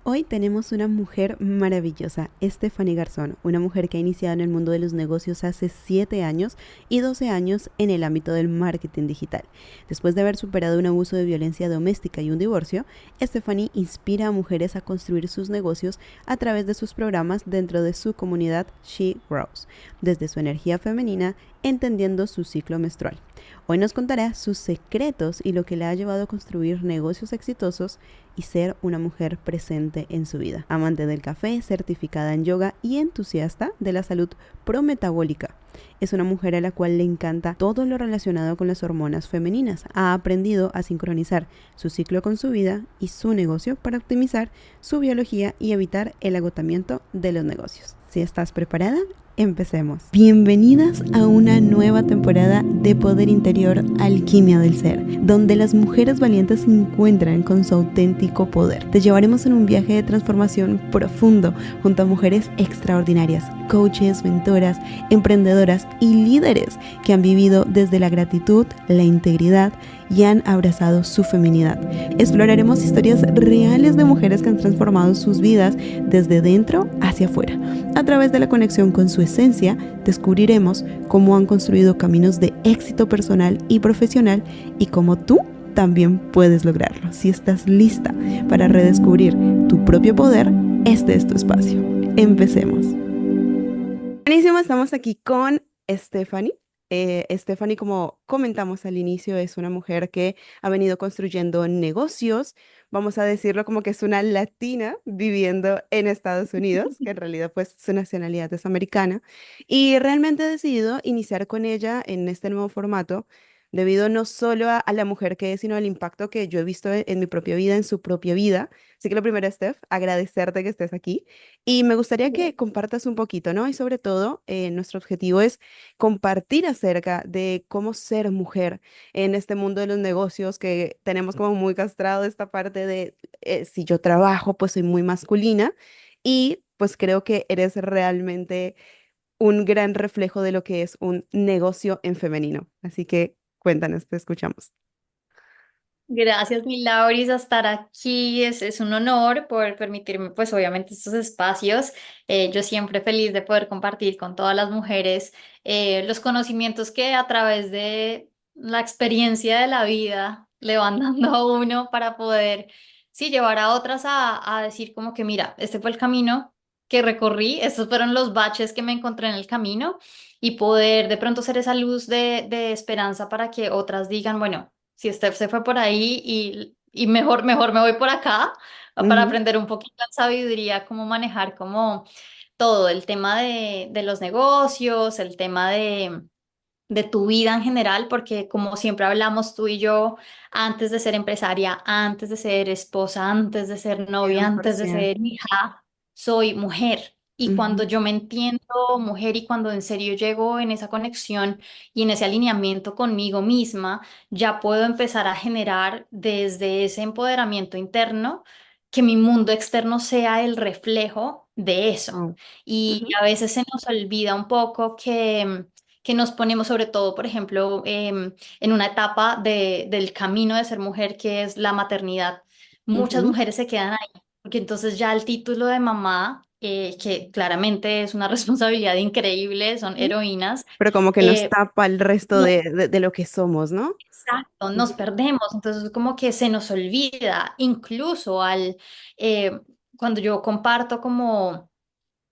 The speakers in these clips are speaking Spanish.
Hoy tenemos una mujer maravillosa, Stephanie Garzón, una mujer que ha iniciado en el mundo de los negocios hace 7 años y 12 años en el ámbito del marketing digital. Después de haber superado un abuso de violencia doméstica y un divorcio, Stephanie inspira a mujeres a construir sus negocios a través de sus programas dentro de su comunidad She Grows, desde su energía femenina, entendiendo su ciclo menstrual. Hoy nos contará sus secretos y lo que le ha llevado a construir negocios exitosos y ser una mujer presente en su vida. Amante del café, certificada en yoga y entusiasta de la salud prometabólica. Es una mujer a la cual le encanta todo lo relacionado con las hormonas femeninas. Ha aprendido a sincronizar su ciclo con su vida y su negocio para optimizar su biología y evitar el agotamiento de los negocios. Si estás preparada, empecemos. Bienvenidas a una nueva temporada de Poder Interior, Alquimia del Ser, donde las mujeres valientes se encuentran con su auténtico poder. Te llevaremos en un viaje de transformación profundo junto a mujeres extraordinarias, coaches, mentoras, emprendedoras y líderes que han vivido desde la gratitud, la integridad y han abrazado su feminidad. Exploraremos historias reales de mujeres que han transformado sus vidas desde dentro hacia afuera. A través de la conexión con su esencia, descubriremos cómo han construido caminos de éxito personal y profesional y cómo tú también puedes lograrlo. Si estás lista para redescubrir tu propio poder, este es tu espacio. Empecemos. Buenísimo, estamos aquí con Stephanie. Stephanie, como comentamos al inicio, es una mujer que ha venido construyendo negocios, vamos a decirlo como que es una latina viviendo en Estados Unidos, que en realidad pues su nacionalidad es americana, y realmente he decidido iniciar con ella en este nuevo formato, debido no solo a la mujer que es, sino al impacto que yo he visto en mi propia vida, en su propia vida. Así que lo primero, Steph, agradecerte que estés aquí. Y me gustaría que compartas un poquito, ¿no? Y sobre todo, nuestro objetivo es compartir acerca de cómo ser mujer en este mundo de los negocios que tenemos como muy castrado esta parte de si yo trabajo, pues soy muy masculina y pues creo que eres realmente un gran reflejo de lo que es un negocio en femenino. Así que cuéntanos, te escuchamos. Gracias, mi Lauris, a estar aquí. Es un honor poder permitirme, pues obviamente, estos espacios. Yo siempre feliz de poder compartir con todas las mujeres los conocimientos que a través de la experiencia de la vida le van dando a uno para poder, sí, llevar a otras a decir como que, mira, este fue el camino que recorrí, estos fueron los baches que me encontré en el camino y poder de pronto ser esa luz de esperanza para que otras digan, bueno, si Steph se fue por ahí y mejor me voy por acá para Ujú. aprender un poquito de sabiduría, cómo manejar como todo el tema de los negocios, el tema de tu vida en general, porque como siempre hablamos tú y yo, antes de ser empresaria, antes de ser esposa, antes de ser novia, cien por antes de ser ciento. hija, soy mujer. Y cuando Ujú. yo me entiendo mujer y cuando en serio llego en esa conexión y en ese alineamiento conmigo misma, ya puedo empezar a generar desde ese empoderamiento interno que mi mundo externo sea el reflejo de eso. Oh. Y Ujú. a veces se nos olvida un poco que nos ponemos sobre todo, por ejemplo, en una etapa del camino de ser mujer, que es la maternidad. Muchas Ujú. mujeres se quedan ahí, porque entonces ya el título de mamá, que claramente es una responsabilidad increíble, son Ujú. heroínas, Pero como que nos eh, tapa el resto no, de lo que somos, ¿no? exacto, nos Ujú. perdemos, entonces como que se nos olvida, incluso eh, cuando yo comparto como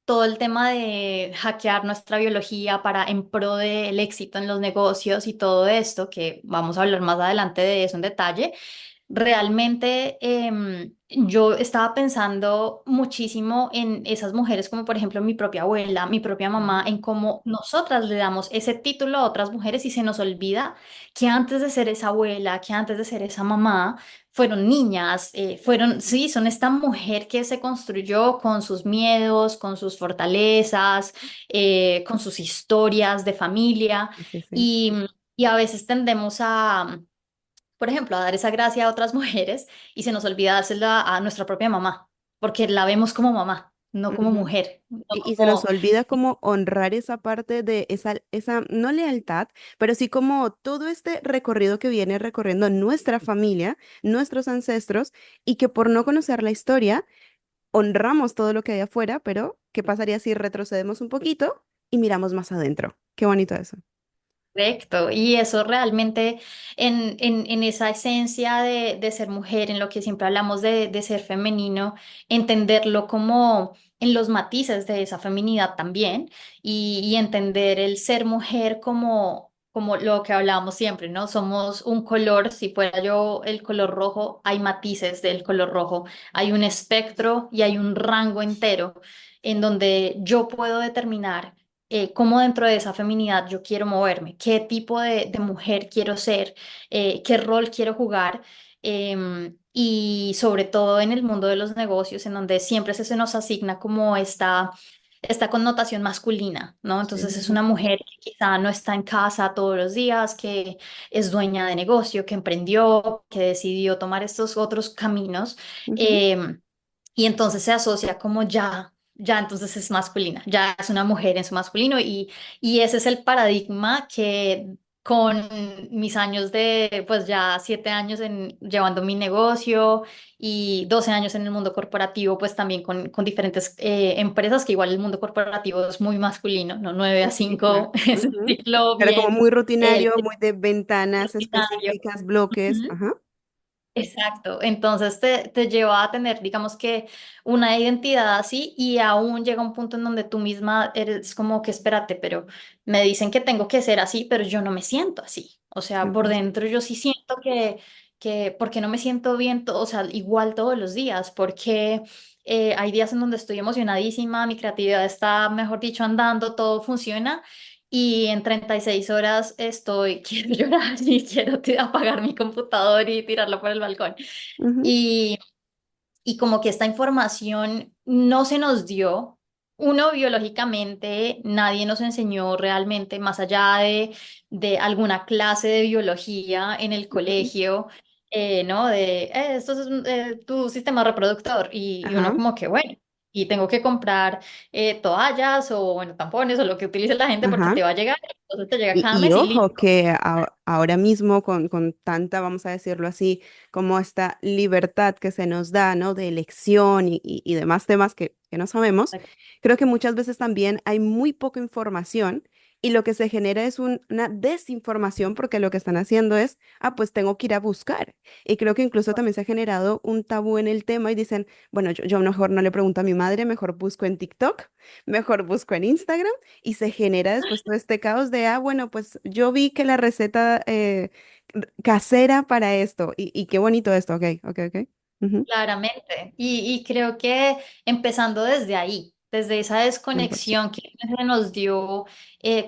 todo el tema de hackear nuestra biología para en pro del éxito en los negocios y todo esto, que vamos a hablar más adelante de eso en detalle. Realmente yo estaba pensando muchísimo en esas mujeres como por ejemplo mi propia abuela, mi propia mamá, en cómo nosotras le damos ese título a otras mujeres y se nos olvida que antes de ser esa abuela, que antes de ser esa mamá, fueron niñas, sí, son esta mujer que se construyó con sus miedos, con sus fortalezas, con sus historias de familia Sí, sí. y, y a veces tendemos a por ejemplo, a dar esa gracia a otras mujeres y se nos olvida dársela a nuestra propia mamá, porque la vemos como mamá, no como Ujú. mujer, no Y se nos como... olvida como honrar esa parte de esa, no lealtad, pero sí como todo este recorrido que viene recorriendo nuestra familia, nuestros ancestros, y que por no conocer la historia, honramos todo lo que hay afuera, pero ¿qué pasaría si retrocedemos un poquito y miramos más adentro? Qué bonito eso. Correcto, y eso realmente en esa esencia de ser mujer, en lo que siempre hablamos de ser femenino, entenderlo como en los matices de esa feminidad también y entender el ser mujer como lo que hablábamos siempre, ¿no? Somos un color, si fuera yo el color rojo, hay matices del color rojo, hay un espectro y hay un rango entero en donde yo puedo determinar cómo dentro de esa feminidad yo quiero moverme, qué tipo de mujer quiero ser, qué rol quiero jugar. Y sobre todo en el mundo de los negocios, en donde siempre se nos asigna como esta connotación masculina, ¿no? Entonces es Sí. una mujer que quizá no está en casa todos los días, que es dueña de negocio, que emprendió, que decidió tomar estos otros caminos. Ujú. em, y entonces se asocia como ya entonces es masculina, ya es una mujer en su masculino y ese es el paradigma que con mis años de, pues ya 7 años llevando mi negocio y 12 años en el mundo corporativo, pues también con diferentes empresas, que igual el mundo corporativo es muy masculino, ¿no? 9 a Sí, claro. 5 es un Ujú. ciclo Era como bien muy rutinario, muy de bien ventanas rutinario. específicas, bloques. Ajá. Exacto, entonces te lleva a tener, digamos que, una identidad así y aún llega un punto en donde tú misma eres como que espérate, pero me dicen que tengo que ser así, pero yo no me siento así. O sea, por 100%. dentro yo sí siento porque no me siento bien, o sea, igual todos los días, porque hay días en donde estoy emocionadísima, mi creatividad está, mejor dicho, andando, todo funciona. Y en 36 horas quiero llorar y quiero apagar mi computador y tirarlo por el balcón. Ujú. Y, y como que esta información no se nos dio, uno biológicamente, nadie nos enseñó realmente, más allá de alguna clase de biología en el Ujú. colegio, ¿no? Esto es tu sistema reproductor y uno Ajá. como que, bueno, y tengo que comprar toallas o, bueno, tampones o lo que utilice la gente porque Ajá. te va a llegar, entonces te llega cada Y mes y ojo listo. que ahora mismo con tanta, vamos a decirlo así, como esta libertad que se nos da, ¿no? De elección y demás temas que no sabemos, creo que muchas veces también hay muy poca información y lo que se genera es una desinformación porque lo que están haciendo es, pues tengo que ir a buscar. Y creo que incluso también se ha generado un tabú en el tema y dicen, bueno, yo mejor no le pregunto a mi madre, mejor busco en TikTok, mejor busco en Instagram y se genera después todo este caos de, bueno, pues yo vi que la receta casera para esto y qué bonito esto, ok, ok, ok. Ujú. Claramente. Y creo que empezando desde ahí, desde esa 100%. desconexión que se nos dio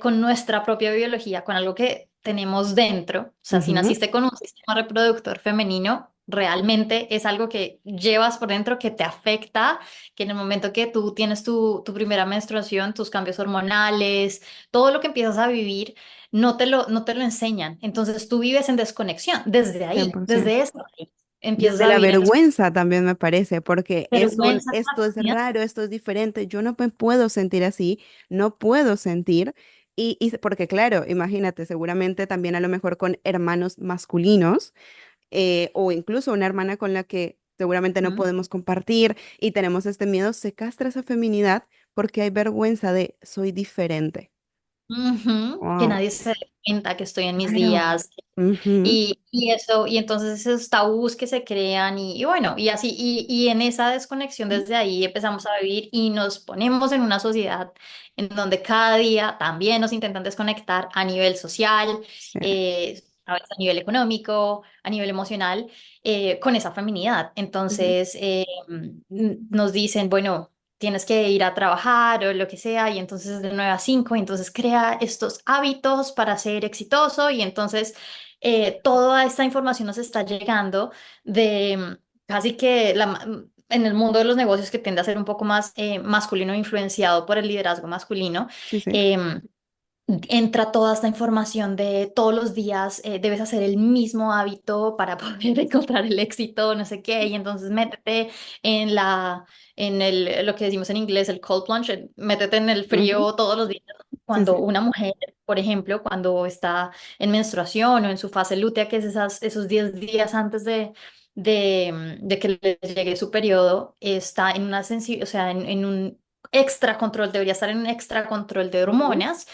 con nuestra propia biología, con algo que tenemos dentro, o sea, si Ujú. naciste con un sistema reproductor femenino, realmente es algo que llevas por dentro, que te afecta, que en el momento que tú tienes tu primera menstruación, tus cambios hormonales, todo lo que empiezas a vivir, no te lo enseñan. Entonces tú vives en desconexión desde ahí, 100%. desde eso. Empiezas Desde a la vivir en vergüenza también me parece, porque vergüenza esto es ajena. raro, esto es diferente, yo no me puedo sentir así, no puedo sentir, porque claro, imagínate, seguramente también a lo mejor con hermanos masculinos, o incluso una hermana con la que seguramente no Ujú, podemos compartir y tenemos este miedo, se castra esa feminidad porque hay vergüenza de soy diferente. que Wow, nadie se dé cuenta que estoy en mis claro. días Ujú. y eso, y entonces esos tabús que se crean y bueno, y así, y en esa desconexión desde ahí empezamos a vivir y nos ponemos en una sociedad en donde cada día también nos intentan desconectar a nivel social, Sí. a veces a nivel económico, a nivel emocional, con esa feminidad. Ujú. Entonces nos dicen, bueno, tienes que ir a trabajar o lo que sea, y entonces de 9 a 5 y entonces crea estos hábitos para ser exitoso, y entonces toda esta información nos está llegando de casi que en el mundo de los negocios que tiende a ser un poco más masculino, influenciado por el liderazgo masculino. Sí, sí. em, Entra toda esta información de todos los días, debes hacer el mismo hábito para poder encontrar el éxito, no sé qué, y entonces métete lo que decimos en inglés, el cold plunge, métete en el Ujú. frío todos los días. Sí, Cuando sí. una mujer, por ejemplo, cuando está en menstruación o en su fase lútea, que es esos 10 días antes de que le llegue su periodo está en una o sea, en un extra control, debería estar en un extra control de Ujú, hormonas,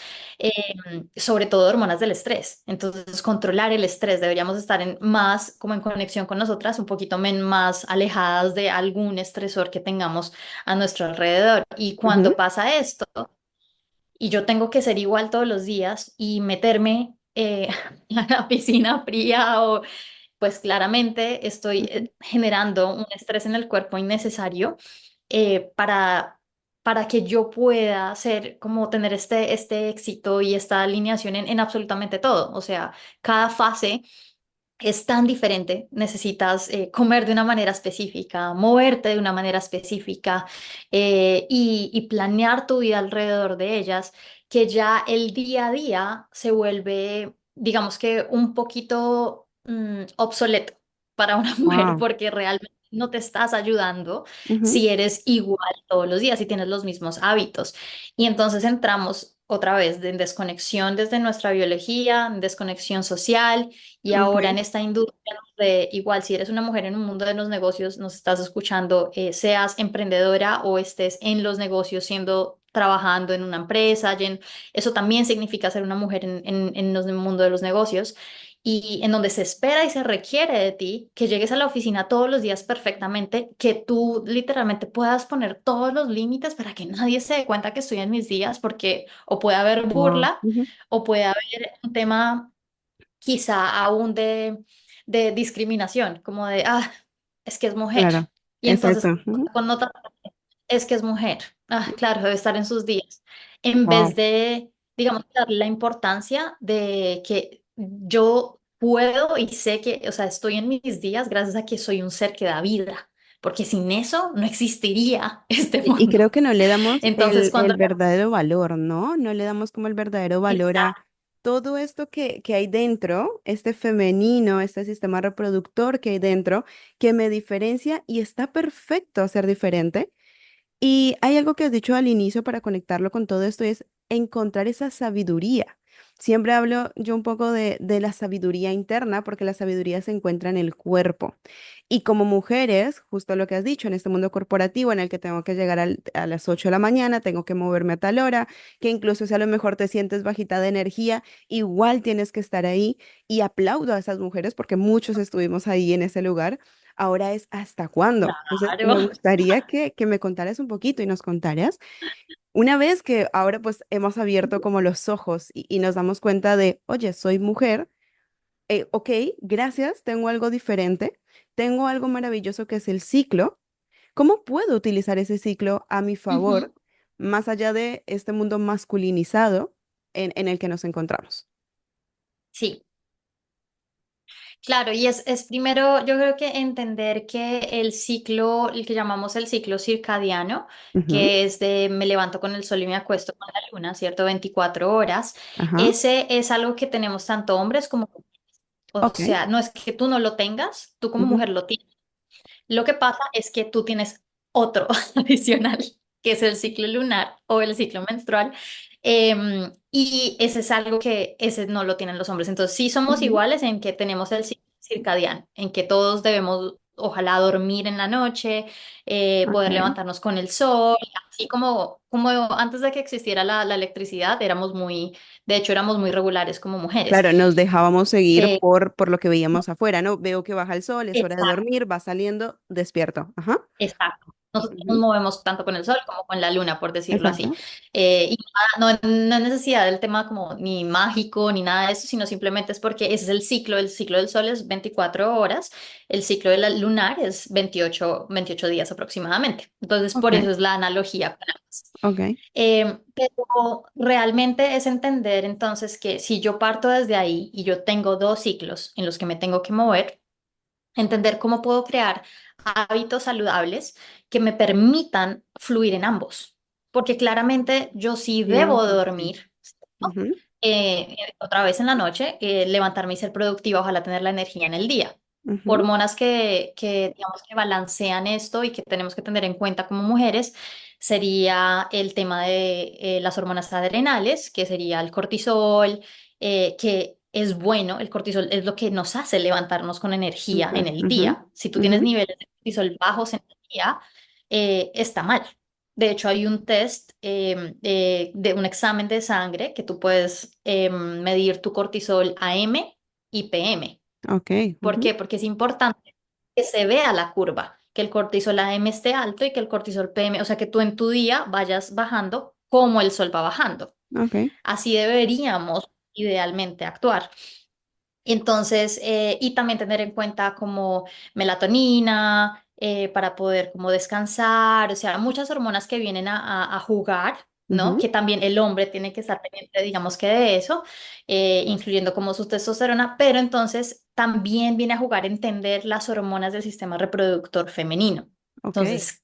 sobre todo hormonas del estrés. Entonces, controlar el estrés, deberíamos estar en más como en conexión con nosotras, un poquito más alejadas de algún estresor que tengamos a nuestro alrededor. Y ujú, cuando pasa esto, y yo tengo que ser igual todos los días y meterme a la piscina fría o pues claramente estoy ujú. generando un estrés en el cuerpo innecesario eh, para, para que yo pueda hacer, como tener este éxito y esta alineación en absolutamente todo. O sea, cada fase es tan diferente. Necesitas comer de una manera específica, moverte de una manera específica y planear tu vida alrededor de ellas, que ya el día a día se vuelve, digamos que un poquito obsoleto para una mujer Wow. porque realmente no te estás ayudando Ujú, si eres igual todos los días y tienes los mismos hábitos. Y entonces entramos otra vez en desconexión desde nuestra biología, en desconexión social y ahora en ok, esta industria de igual, si eres una mujer en un mundo de los negocios, nos estás escuchando, seas emprendedora o estés en los negocios trabajando en una empresa, eso también significa ser una mujer en el mundo de los negocios y en donde se espera y se requiere de ti que llegues a la oficina todos los días perfectamente, que tú literalmente puedas poner todos los límites para que nadie se dé cuenta que estoy en mis días, porque o puede haber wow. burla Ujú, o puede haber un tema quizá aún de discriminación, como de, es que es mujer. claro, Y exacto. entonces Ujú, connota, es que es mujer. Claro, debe estar en sus días. En vez wow. de, digamos, darle la importancia de que yo puedo y sé que, o sea, estoy en mis días gracias a que soy un ser que da vida. Porque sin eso no existiría este Y creo mundo. que no le damos Entonces, el cuando... verdadero valor, ¿no? No le damos como el verdadero valor a Exacto, todo esto que hay dentro, este femenino, este sistema reproductor que hay dentro, que me diferencia y está perfecto ser diferente. Y hay algo que has dicho al inicio para conectarlo con todo esto, es encontrar esa sabiduría. Siempre hablo yo un poco de la sabiduría interna, porque la sabiduría se encuentra en el cuerpo. Y como mujeres, justo lo que has dicho, en este mundo corporativo en el que tengo que llegar a las 8 de la mañana, tengo que moverme a tal hora, que incluso si a lo mejor te sientes bajita de energía, igual tienes que estar ahí. Y aplaudo a esas mujeres porque muchos estuvimos ahí en ese lugar. Ahora es ¿hasta cuándo? Entonces, me claro. gustaría que me contaras un poquito y nos contaras, una vez que ahora pues hemos abierto como los ojos y nos damos cuenta de, oye, soy mujer, ok, gracias, tengo algo diferente, tengo algo maravilloso que es el ciclo. ¿Cómo puedo utilizar ese ciclo a mi favor, Ujú. más allá de este mundo masculinizado en el que nos encontramos? Sí. Claro, y es primero, yo creo que entender que el ciclo, el que llamamos el ciclo circadiano, Ujú, que es de me levanto con el sol y me acuesto con la luna, ¿cierto? 24 horas, ajá, ese es algo que tenemos tanto hombres como mujeres. O ok, sea, no es que tú no lo tengas, tú como ujú, mujer lo tienes. Lo que pasa es que tú tienes otro adicional, que es el ciclo lunar o el ciclo menstrual, y ese es algo que ese no lo tienen los hombres. Entonces, sí somos ujú, iguales en que tenemos el ciclo circadiano, en que todos debemos, ojalá, dormir en la noche, poder ok. levantarnos con el sol, así como antes de que existiera la electricidad, de hecho, éramos muy regulares como mujeres. Claro, nos dejábamos seguir Eh, por lo que veíamos afuera, ¿no? Veo que baja el sol, es hora de exacto. dormir, va saliendo, despierto. Ajá. Exacto. Nosotros nos Ujú, movemos tanto con el sol como con la luna, por decirlo así. exacto. Y no hay necesidad del tema como ni mágico ni nada de eso, sino simplemente es porque ese es el ciclo del sol es 24 horas, el ciclo de la lunar es 28 días aproximadamente. Entonces, Ok, por eso es la analogía con ambas. ok. Pero realmente es entender entonces que si yo parto desde ahí y yo tengo dos ciclos en los que me tengo que mover, entender cómo puedo crear hábitos saludables que me permitan fluir en ambos. Porque claramente yo sí debo 100%. dormir, ¿no? Ujú, Otra vez en la noche, levantarme y ser productiva, ojalá tener la energía en el día. ujú, Hormonas digamos que balancean esto y que tenemos que tener en cuenta como mujeres sería el tema de las hormonas adrenales, que sería el cortisol, que es bueno, el cortisol es lo que nos hace levantarnos con energía en Okay. el Ujú, día. Si tú ujú. tienes niveles de cortisol bajos en el día, está mal. De hecho, hay un test de un examen de sangre que tú puedes medir tu cortisol AM y PM. Ok. ¿Por Ujú. qué? Porque es importante que se vea la curva, que el cortisol AM esté alto y que el cortisol PM, o sea, que tú en tu día vayas bajando como el sol va bajando. Ok. Así deberíamos idealmente actuar. Entonces, y también tener en cuenta como melatonina para poder como descansar, o sea, muchas hormonas que vienen a jugar, ¿no? Ujú. Que también el hombre tiene que estar pendiente, digamos que de eso, incluyendo como su testosterona, pero entonces también viene a jugar entender las hormonas del sistema reproductor femenino. Ok. Entonces,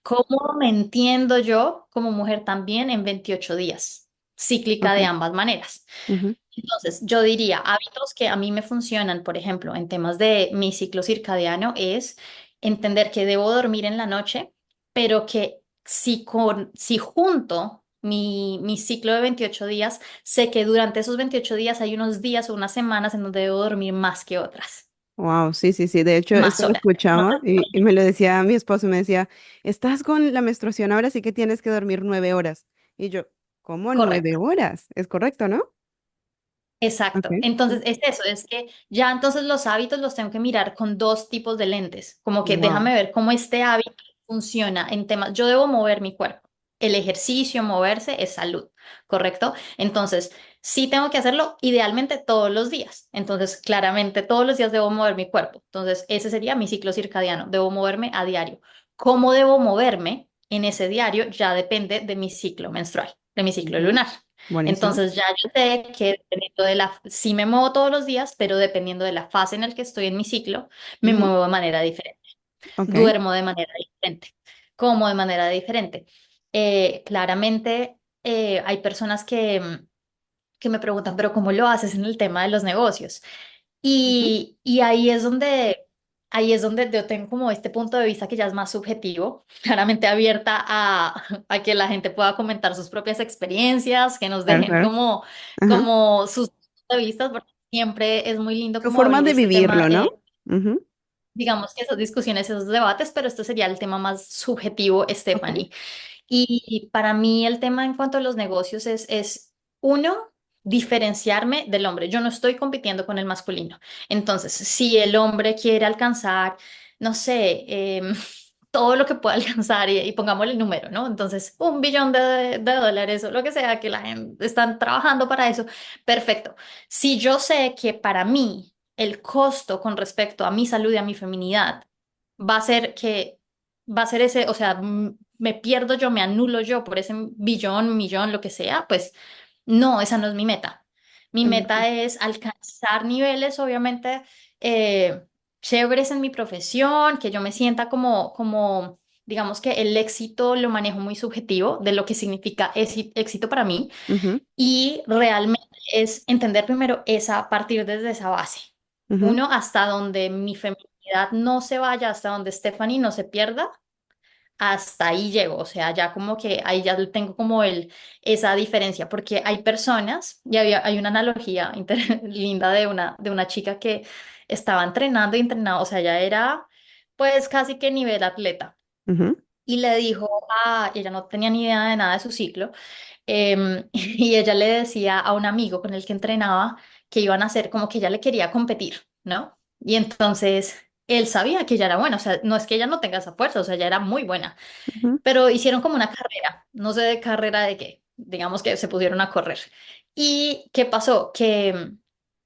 ¿cómo me entiendo yo como mujer también en 28 días? Cíclica Ok. de ambas maneras. Ujú. Entonces, yo diría, hábitos que a mí me funcionan, por ejemplo, en temas de mi ciclo circadiano, es entender que debo dormir en la noche, pero que si junto mi ciclo de 28 días, sé que durante esos 28 días hay unos días o unas semanas en donde debo dormir más que otras, Wow, sí, sí, sí. De hecho, esto más lo horas. No escuchaba sé. y me lo decía mi esposo, me decía, estás con la menstruación ahora, sí que tienes que dormir 9 horas. Y yo, ¿cómo nueve Correcto. horas? Es correcto, ¿no? Ok. Exacto. Entonces, es eso, es que ya entonces los hábitos los tengo que mirar con dos tipos de lentes, como que Wow. déjame ver cómo este hábito funciona en temas, yo debo mover mi cuerpo. El ejercicio, moverse es salud, ¿correcto? Entonces, sí tengo que hacerlo idealmente todos los días. Entonces, claramente todos los días debo mover mi cuerpo. Entonces, ese sería mi ciclo circadiano, debo moverme a diario. ¿Cómo debo moverme en ese diario? Ya depende de mi ciclo menstrual, de mi ciclo Ujú. lunar. Buenísimo. Entonces ya yo sé que dependiendo de sí me muevo todos los días, pero dependiendo de la fase en la que estoy en mi ciclo, me Ujú. muevo de manera diferente, Ok. duermo de manera diferente, como de manera diferente. Claramente hay personas que me preguntan, pero ¿cómo lo haces en el tema de los negocios? Ujú. Y ahí es donde yo tengo como este punto de vista que ya es más subjetivo, claramente abierta a que la gente pueda comentar sus propias experiencias, que nos Claro, dejen claro. Ajá. como sus puntos de vista, porque siempre es muy lindo Tu como forma abrir de este tema, vivirlo, ¿no? Ujú. digamos que esas discusiones, esos debates, pero este sería el tema más subjetivo, Ok. Stephanie. Y para mí el tema en cuanto a los negocios es uno, diferenciarme del hombre. Yo no estoy compitiendo con el masculino. Entonces, si el hombre quiere alcanzar, no sé, todo lo que pueda alcanzar y pongámosle el número, ¿no? Entonces, 1 billón de dólares o lo que sea que la gente están trabajando para eso, perfecto. Si yo sé que para mí el costo con respecto a mi salud y a mi feminidad va a ser que va a ser ese, o sea, me pierdo yo, me anulo yo por ese billón, millón, lo que sea, pues no, esa no es mi meta. Mi Ujú. meta es alcanzar niveles, obviamente, eh, chéveres en mi profesión, que yo me sienta digamos que el éxito lo manejo muy subjetivo de lo que significa éxito para mí Ujú. y realmente es entender primero esa, partir desde esa base. Ujú. Uno, hasta donde mi feminidad no se vaya, hasta donde Stephanie no se pierda, hasta ahí llego, o sea, ya como que ahí ya tengo como esa diferencia, porque hay personas, y hay una analogía linda de una chica que estaba entrenando y entrenando, o sea, ya era pues casi que nivel atleta, Ujú. y le dijo ella no tenía ni idea de nada de su ciclo, y ella le decía a un amigo con el que entrenaba que iban a hacer como que ella le quería competir, ¿no? Y entonces él sabía que ella era buena, o sea, no es que ella no tenga esa fuerza, o sea, ella era muy buena, Ujú. pero hicieron como una carrera, no sé de carrera de qué, digamos que se pusieron a correr. ¿Y qué pasó? Que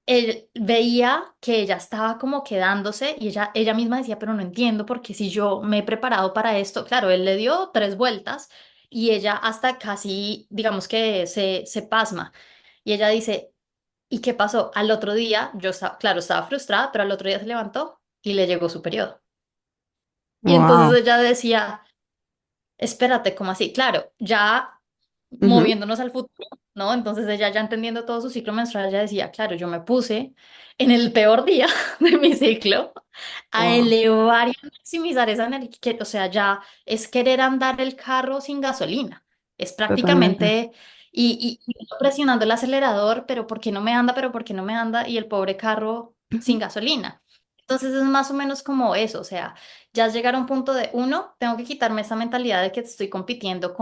él veía que ella estaba como quedándose y ella misma decía, pero no entiendo porque si yo me he preparado para esto, claro, él le dio 3 vueltas y ella hasta casi, digamos que se pasma. Y ella dice, ¿y qué pasó? Al otro día, yo estaba, claro, estaba frustrada, pero al otro día se levantó y le llegó su periodo. Y entonces Wow. ella decía, espérate, ¿cómo así? Claro, ya Ujú. moviéndonos al futuro, ¿no? Entonces ella ya entendiendo todo su ciclo menstrual, ella decía, claro, yo me puse en el peor día de mi ciclo a Wow. elevar y a maximizar esa energía, o sea, ya es querer andar el carro sin gasolina, es Totalmente. prácticamente, y uno presionando el acelerador, pero ¿por qué no me anda? Pero ¿por qué no me anda? Y el pobre carro Ujú, sin gasolina. Entonces es más o menos como eso, o sea, ya llegar a un punto de, uno, tengo que quitarme esa mentalidad de que estoy compitiendo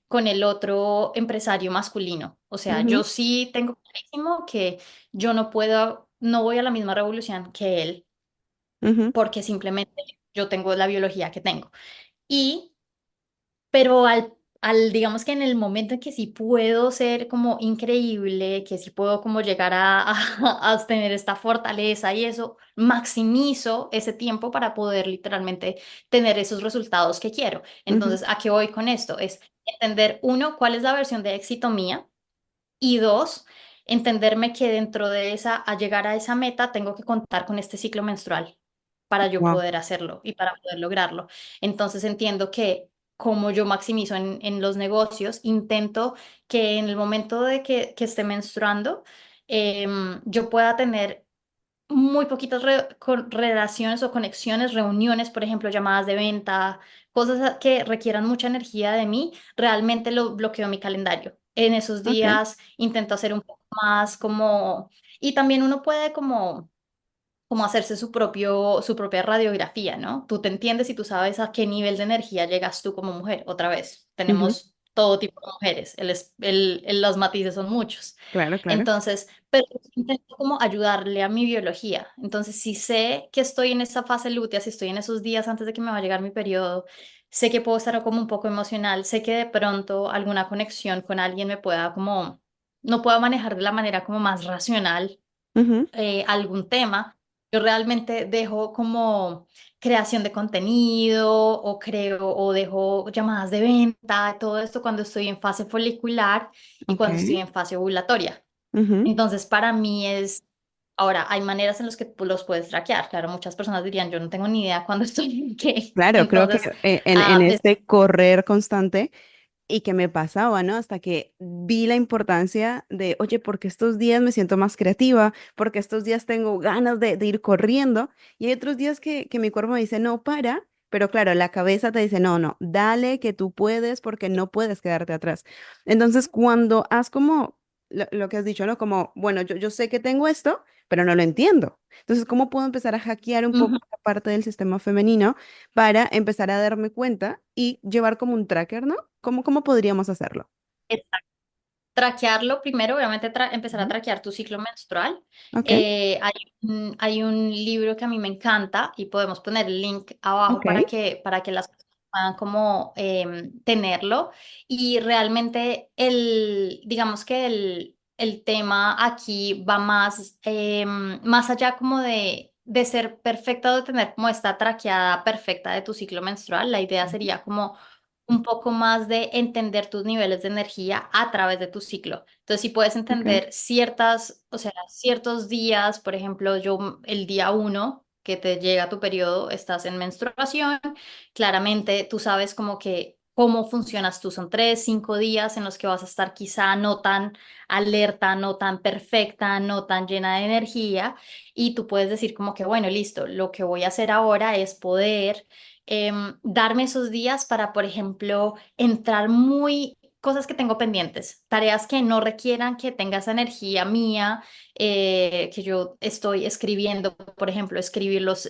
con el otro empresario masculino. O sea, yo ujú, sí tengo clarísimo que yo no puedo, no voy a la misma revolución que él, ujú, porque simplemente yo tengo la biología que tengo. Y pero digamos que en el momento en que sí puedo ser como increíble, que sí puedo como llegar a tener esta fortaleza y eso, maximizo ese tiempo para poder literalmente tener esos resultados que quiero. ujú. Entonces, ¿a qué voy con esto? Es entender, uno, cuál es la versión de éxito mía y dos, entenderme que dentro de esa, a llegar a esa meta, tengo que contar con este ciclo menstrual para yo Wow. poder hacerlo y para poder lograrlo. Entonces entiendo que como yo maximizo en los negocios, intento que en el momento de que esté menstruando, yo pueda tener muy poquitas relaciones o conexiones, reuniones, por ejemplo, llamadas de venta, cosas que requieran mucha energía de mí, realmente lo bloqueo mi calendario. En esos Ok. días intento hacer un poco más como, y también uno puede como hacerse su propia radiografía, ¿no? Tú te entiendes y tú sabes a qué nivel de energía llegas tú como mujer. Otra vez, Ujú. tenemos todo tipo de mujeres, los matices son muchos. Claro, claro. Entonces, pero intento como ayudarle a mi biología. Entonces, si sé que estoy en esa fase lútea, si estoy en esos días antes de que me va a llegar mi periodo, sé que puedo estar como un poco emocional, sé que de pronto alguna conexión con alguien me pueda como, no pueda manejar de la manera como más racional Ujú. algún tema, yo realmente dejo como creación de contenido o creo o dejo llamadas de venta, todo esto cuando estoy en fase folicular y Ok. cuando estoy en fase ovulatoria. Ujú. Entonces, para mí es, ahora, hay maneras en las que tú los puedes traquear. Claro, muchas personas dirían, yo no tengo ni idea cuándo estoy en qué. Claro, creo que Entonces, en es este correr constante y que me pasaba, ¿no? Hasta que vi la importancia de, oye, porque estos días me siento más creativa, porque estos días tengo ganas de ir corriendo, y hay otros días que mi cuerpo me dice, no, para, pero claro, la cabeza te dice, no, no, dale que tú puedes porque no puedes quedarte atrás. Entonces, cuando has como lo que has dicho, ¿no? Como, bueno, yo sé que tengo esto, pero no lo entiendo. Entonces, ¿cómo puedo empezar a hackear un ujú, poco la parte del sistema femenino para empezar a darme cuenta y llevar como un tracker, ¿no? ¿Cómo podríamos hacerlo? traquearlo primero, obviamente empezar a Ujú. traquear tu ciclo menstrual. Ok, Hay un libro que a mí me encanta y podemos poner el link abajo ok, para que las personas puedan como tenerlo. Y realmente digamos que el tema aquí va más, más allá como de ser perfecta o de tener como esta traqueada perfecta de tu ciclo menstrual. La idea ujú, sería como un poco más de entender tus niveles de energía a través de tu ciclo. Entonces, si puedes ok, entender ciertas, o sea, ciertos días, por ejemplo, el día uno que te llega tu periodo, estás en menstruación, claramente tú sabes como que cómo funcionas tú. Son 3, 5 días en los que vas a estar quizá no tan alerta, no tan perfecta, no tan llena de energía, y tú puedes decir como que, bueno, listo, lo que voy a hacer ahora es poder darme esos días para, por ejemplo, entrar muy cosas que tengo pendientes, tareas que no requieran que tenga esa energía mía, que yo estoy escribiendo, por ejemplo, escribirlos,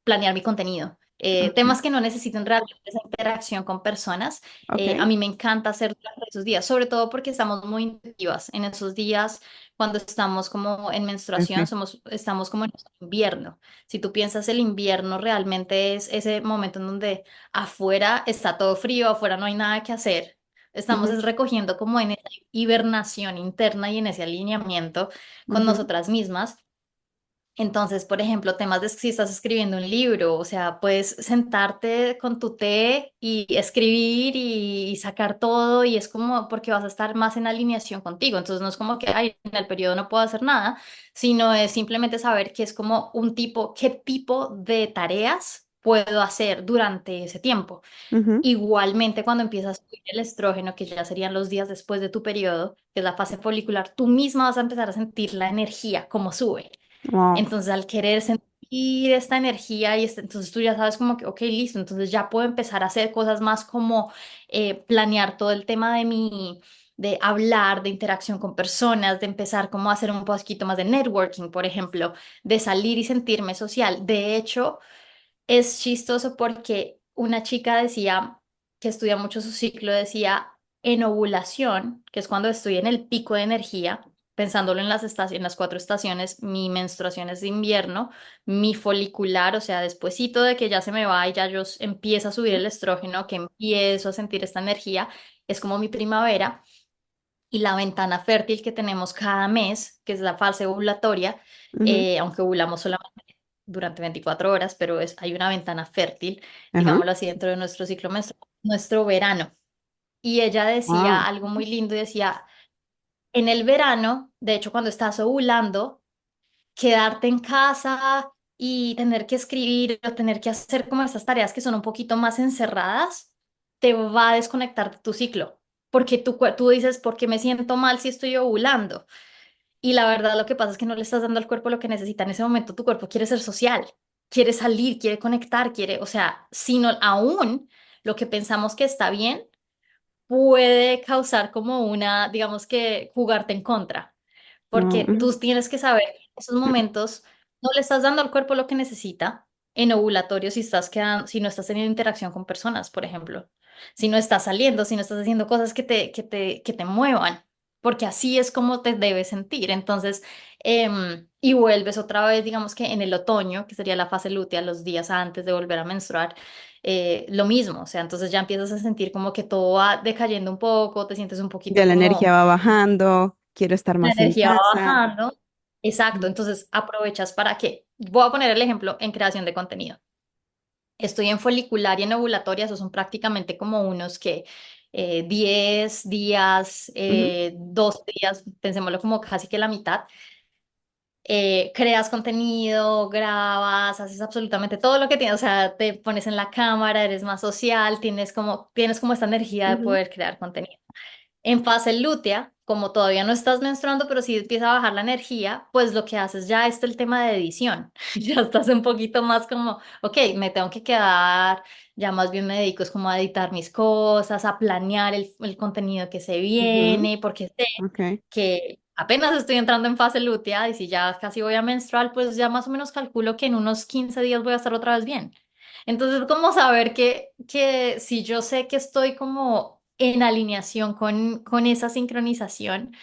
planear mi contenido. ok, Temas que no necesiten realmente esa interacción con personas. ok, A mí me encanta hacer durante esos días, sobre todo porque estamos muy intuitivas en esos días cuando estamos como en menstruación, ok, estamos como en nuestro invierno. Si tú piensas, el invierno realmente es ese momento en donde afuera está todo frío, afuera no hay nada que hacer. Estamos ujú, es recogiendo como en esa hibernación interna y en ese alineamiento con ujú, nosotras mismas. Entonces, por ejemplo, temas de si estás escribiendo un libro, o sea, puedes sentarte con tu té y escribir y sacar todo y es como porque vas a estar más en alineación contigo. Entonces, no es como que ay, en el periodo no puedo hacer nada, sino es simplemente saber que es como un tipo, qué tipo de tareas puedo hacer durante ese tiempo. ujú. Igualmente, cuando empiezas a subir el estrógeno, que ya serían los días después de tu periodo, que es la fase folicular, tú misma vas a empezar a sentir la energía, como sube. Wow. Entonces, al querer sentir esta energía entonces tú ya sabes como que, ok, listo, entonces ya puedo empezar a hacer cosas más como planear todo el tema de hablar, de interacción con personas, de empezar como a hacer un poquito más de networking, por ejemplo, de salir y sentirme social. De hecho, es chistoso porque una chica decía, que estudia mucho su ciclo, decía, en ovulación, que es cuando estoy en el pico de energía, pensándolo en las estaciones, en las 4 estaciones, mi menstruación es de invierno, mi folicular, o sea, despuesito de que ya se me va y ya yo empiezo a subir el estrógeno, que empiezo a sentir esta energía, es como mi primavera. Y la ventana fértil que tenemos cada mes, que es la fase ovulatoria, Ujú. aunque ovulamos solamente durante 24 horas, pero hay una ventana fértil, Ajá. digámoslo así, dentro de nuestro ciclo menstrual, nuestro verano. Y ella decía Wow. algo muy lindo y decía, en el verano, de hecho, cuando estás ovulando, quedarte en casa y tener que escribir o tener que hacer como estas tareas que son un poquito más encerradas, te va a desconectar de tu ciclo. Porque tú dices, ¿por qué me siento mal si estoy ovulando? Y la verdad lo que pasa es que no le estás dando al cuerpo lo que necesita en ese momento. Tu cuerpo quiere ser social, quiere salir, quiere conectar, quiere, o sea, sino aún lo que pensamos que está bien puede causar como una, digamos que jugarte en contra, No, porque ujú, tú tienes que saber que en esos momentos no le estás dando al cuerpo lo que necesita en ovulatorio si si no estás teniendo interacción con personas, por ejemplo, si no estás saliendo, si no estás haciendo cosas que te muevan, porque así es como te debes sentir. Entonces, y vuelves otra vez, digamos que en el otoño, que sería la fase lútea, los días antes de volver a menstruar, lo mismo, o sea, entonces ya empiezas a sentir como que todo va decayendo un poco, te sientes un ya poquito la como energía va bajando, quiero estar la más en energía va casa. bajando. Exacto, entonces aprovechas para qué. Voy a poner el ejemplo en creación de contenido. Estoy en folicular y en ovulatoria, esos son prácticamente como unos que 10 días, Ujú, 12 días, pensémoslo como casi que la mitad. Creas contenido, grabas, haces absolutamente todo lo que tienes, o sea, te pones en la cámara, eres más social, tienes como esta energía de ujú, poder crear contenido. En fase lútea, como todavía no estás menstruando, pero sí empieza a bajar la energía, pues lo que haces ya es el tema de edición. Ya estás un poquito más como, ok, me tengo que quedar, ya más bien me dedico es como a editar mis cosas, a planear el contenido que se ujú, viene, porque sé ok. que apenas estoy entrando en fase lútea y si ya casi voy a menstruar, pues ya más o menos calculo que en unos 15 días voy a estar otra vez bien. Entonces, ¿cómo saber que si yo sé que estoy como en alineación con esa sincronización?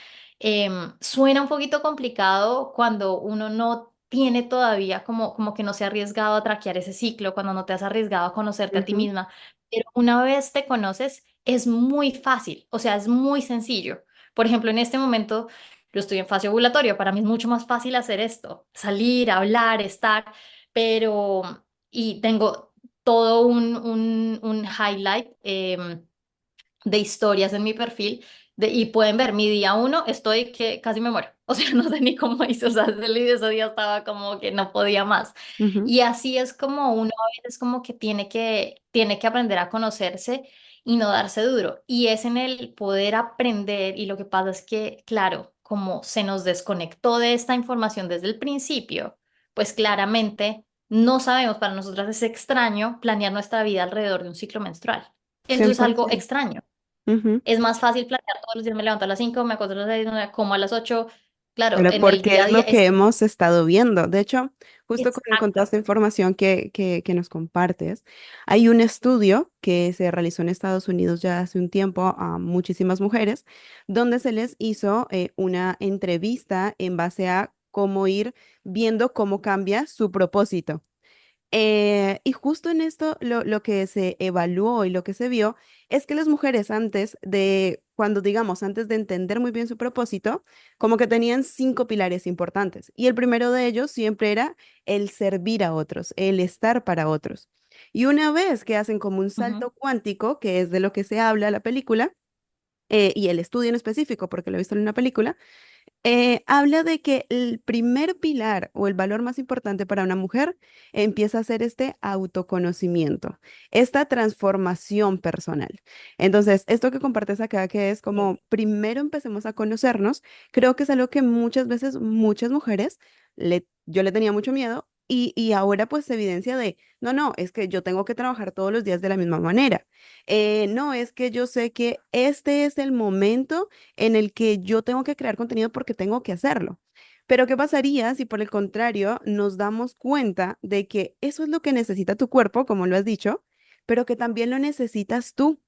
Suena un poquito complicado cuando uno no tiene todavía como que no se ha arriesgado a traquear ese ciclo, cuando no te has arriesgado a conocerte a ti Ujú, misma, pero una vez te conoces es muy fácil, o sea, es muy sencillo. Por ejemplo, en este momento yo estoy en fase ovulatoria, para mí es mucho más fácil hacer esto, salir, hablar, estar, pero y tengo todo un highlight de historias en mi perfil y pueden ver mi día uno, estoy que casi me muero. O sea, no sé ni cómo hice, o sea, ese día estaba como que no podía más. ujú, Y así es como uno a veces como que tiene que aprender a conocerse y no darse duro. Y es en el poder aprender y lo que pasa es que, claro, como se nos desconectó de esta información desde el principio, pues claramente no sabemos, para nosotras es extraño planear nuestra vida alrededor de un ciclo menstrual. Eso es algo 100%. extraño. Ujú. Es más fácil planear todos los días, me levanto a las 5, me acuesto a las 6, como a las 8. Claro, Pero en el porque día a es día lo es que hemos estado viendo. De hecho, justo con toda exacto. esta información que nos compartes, hay un estudio que se realizó en Estados Unidos ya hace un tiempo a muchísimas mujeres, donde se les hizo una entrevista en base a cómo ir viendo cómo cambia su propósito. Y justo en esto lo que se evaluó y lo que se vio es que las mujeres antes de, cuando digamos, antes de entender muy bien su propósito, como que tenían 5 pilares importantes. Y el primero de ellos siempre era el servir a otros, el estar para otros. Y una vez que hacen como un Ujú, salto cuántico, que es de lo que se habla la película, y el estudio en específico, porque lo he visto en una película, habla de que el primer pilar o el valor más importante para una mujer empieza a ser este autoconocimiento, esta transformación personal. Entonces, esto que compartes acá, que es como primero empecemos a conocernos, creo que es algo que muchas veces muchas mujeres yo le tenía mucho miedo y ahora pues se evidencia de, no, no, es que yo tengo que trabajar todos los días de la misma manera. No, es que yo sé que este es el momento en el que yo tengo que crear contenido porque tengo que hacerlo. Pero ¿qué pasaría si por el contrario nos damos cuenta de que eso es lo que necesita tu cuerpo, como lo has dicho, pero que también lo necesitas tú?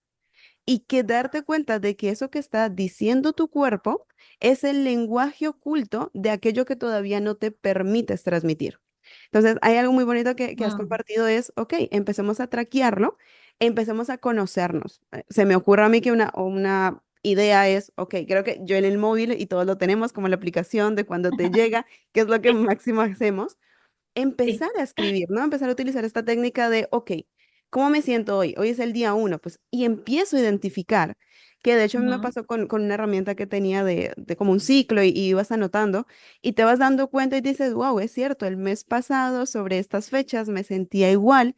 Y que darte cuenta de que eso que está diciendo tu cuerpo es el lenguaje oculto de aquello que todavía no te permites transmitir. Entonces, hay algo muy bonito que has Mm, compartido es, ok, empecemos a traquearlo, empecemos a conocernos. Se me ocurre a mí que una idea es, ok, creo que yo en el móvil y todos lo tenemos como la aplicación de cuando te llega, que es lo que sí, máximo hacemos sí. empezar a escribir, ¿no? Empezar a utilizar esta técnica de, ok, ¿cómo me siento hoy? Hoy es el día uno, pues, y empiezo a identificar, que de hecho a mí me Ujú. pasó con una herramienta que tenía de como un ciclo y ibas anotando y te vas dando cuenta y dices, wow, es cierto, el mes pasado sobre estas fechas me sentía igual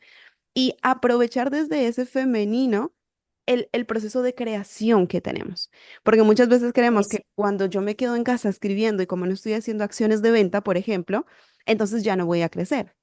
y aprovechar desde ese femenino. El proceso de creación que tenemos. Porque muchas veces creemos Eso, que cuando yo me quedo en casa escribiendo y como no estoy haciendo acciones de venta, por ejemplo, entonces ya no voy a crecer.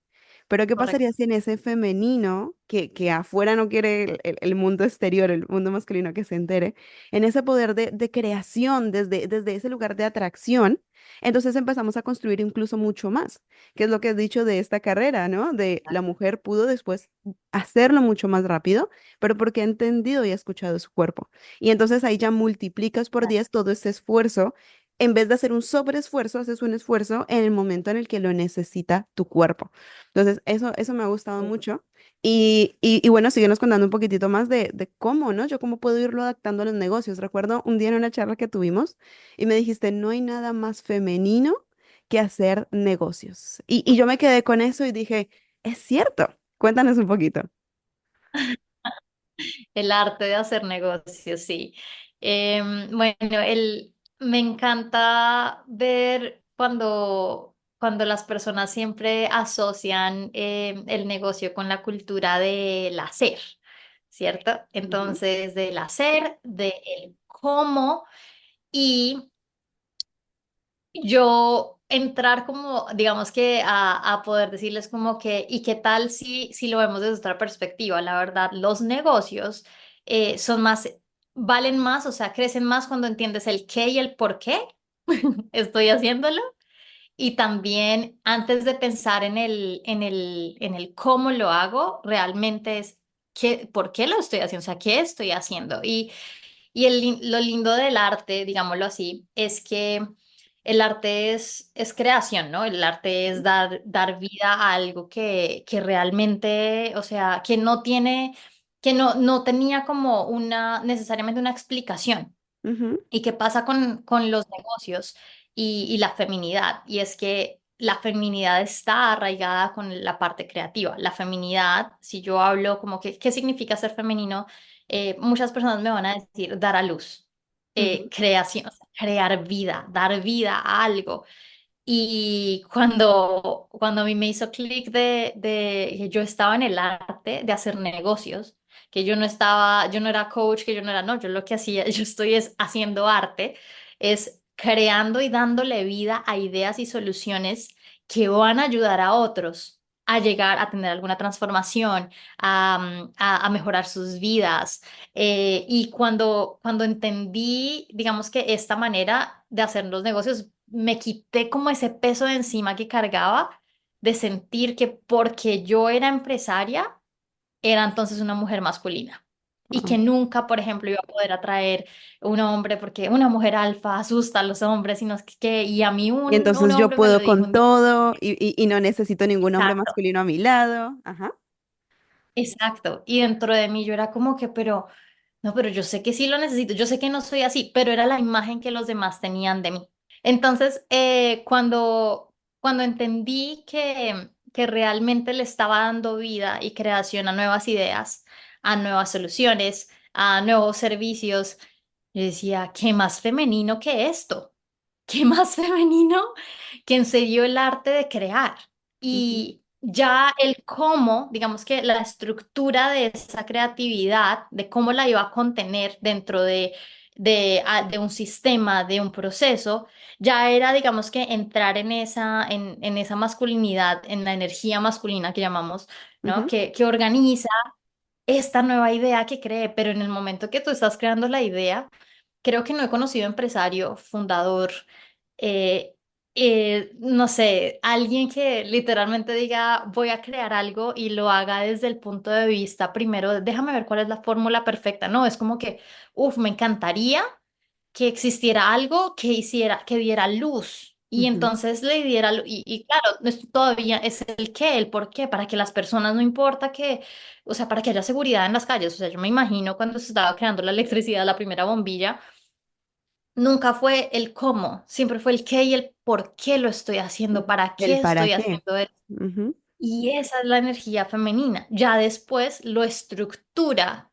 Pero ¿qué correcto. pasaría si en ese femenino que afuera no quiere el mundo exterior, el mundo masculino que se entere, en ese poder de creación, desde ese lugar de atracción, entonces empezamos a construir incluso mucho más, que es lo que has dicho de esta carrera, ¿no? De la mujer pudo después hacerlo mucho más rápido, pero porque ha entendido y ha escuchado su cuerpo. Y entonces ahí ya multiplicas por 10 todo ese esfuerzo. En vez de hacer un sobreesfuerzo, haces un esfuerzo en el momento en el que lo necesita tu cuerpo. Entonces, eso me ha gustado mucho. Y bueno, síguenos contando un poquitito más de cómo, ¿no? Yo cómo puedo irlo adaptando a los negocios. Recuerdo un día en una charla que tuvimos y me dijiste, no hay nada más femenino que hacer negocios. Y yo me quedé con eso y dije, es cierto. Cuéntanos un poquito. El arte de hacer negocios, sí. Bueno, me encanta ver cuando las personas siempre asocian el negocio con la cultura del hacer, ¿cierto? Ujú, Entonces, del hacer, del cómo y yo entrar como, digamos que a poder decirles como que, ¿y qué tal si lo vemos desde otra perspectiva? La verdad, los negocios son más, valen más, o sea, crecen más cuando entiendes el qué y el por qué estoy haciéndolo. Y también antes de pensar en el cómo lo hago, realmente es por qué lo estoy haciendo, o sea, qué estoy haciendo. Y lo lindo del arte, digámoslo así, es que el arte es creación, ¿no? El arte es dar vida a algo que realmente, o sea, que no tiene, que no tenía como necesariamente una explicación. ujú, ¿Y qué pasa con los negocios y la feminidad? Y es que la feminidad está arraigada con la parte creativa. La feminidad, si yo hablo como que, ¿qué significa ser femenino? Muchas personas me van a decir dar a luz, ujú, creación, o sea, crear vida, dar vida a algo. Y cuando a mí me hizo clic de que yo estaba en el arte de hacer negocios, que yo no era coach, que yo no era, no, yo lo que hacía, yo estoy es haciendo arte, es creando y dándole vida a ideas y soluciones que van a ayudar a otros a llegar a tener alguna transformación, a mejorar sus vidas. Y cuando entendí, digamos que esta manera de hacer los negocios, me quité como ese peso de encima que cargaba de sentir que porque yo era empresaria, era entonces una mujer masculina. Y ah. que nunca, por ejemplo, iba a poder atraer un hombre porque una mujer alfa asusta a los hombres, sino y a mí Y un entonces yo hombre me lo puedo dijo con un día. todo y no necesito ningún hombre Exacto. masculino a mi lado. Ajá. Exacto. Y dentro de mí yo era como que, pero, no, pero yo sé que sí lo necesito, yo sé que no soy así, pero era la imagen que los demás tenían de mí. Entonces, cuando entendí que realmente le estaba dando vida y creación a nuevas ideas, a nuevas soluciones, a nuevos servicios, yo decía, ¿qué más femenino que esto? ¿Qué más femenino que en serio el arte de crear? Ujú, Y ya el cómo, digamos que la estructura de esa creatividad, de cómo la iba a contener dentro de de un sistema, de un proceso, ya era, digamos que entrar en esa masculinidad, en la energía masculina que llamamos, ¿no? Ujú, Que organiza esta nueva idea que cree, pero en el momento que tú estás creando la idea, creo que no he conocido empresario, fundador, eh, no sé, alguien que literalmente diga, voy a crear algo y lo haga desde el punto de vista, primero, déjame ver cuál es la fórmula perfecta. No, es como que, uff, me encantaría que existiera algo que hiciera, que diera luz. Y ujú. entonces le diera, y claro, todavía es el qué, el por qué, para que las personas no importa que, o sea, para que haya seguridad en las calles. O sea, yo me imagino cuando se estaba creando la electricidad, la primera bombilla, nunca fue el cómo, siempre fue el qué y el por qué lo estoy haciendo, para El qué para estoy qué. haciendo esto. Ujú, Y esa es la energía femenina. Ya después lo estructura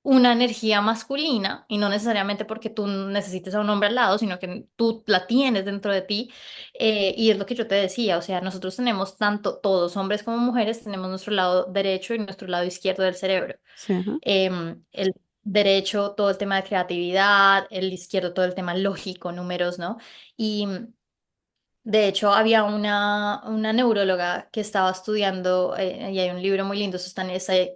una energía masculina, y no necesariamente porque tú necesites a un hombre al lado, sino que tú la tienes dentro de ti. Y es lo que yo te decía, o sea, nosotros tenemos tanto, todos, hombres como mujeres, tenemos nuestro lado derecho y nuestro lado izquierdo del cerebro. sí, ajá, El derecho, todo el tema de creatividad, el izquierdo, todo el tema lógico, números, ¿no? Y de hecho, había una neuróloga que estaba estudiando, y hay un libro muy lindo, eso está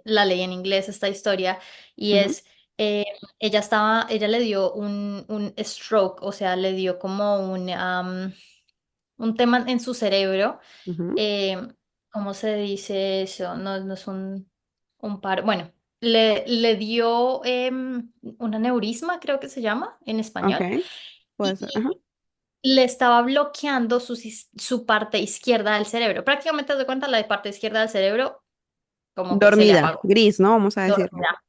la ley en inglés, esta historia, y ujú, es, ella le dio un stroke, o sea, le dio como un tema en su cerebro. ujú. eh, ¿Cómo se dice eso? No, no es un paro, bueno, le dio un aneurisma, creo que se llama en Ok, español, puede ser. Ajá. le estaba bloqueando su parte izquierda del cerebro. Prácticamente, de cuenta, la parte izquierda del cerebro como que se le Dormida, apagó, gris, ¿no? Vamos a decirlo. dormida.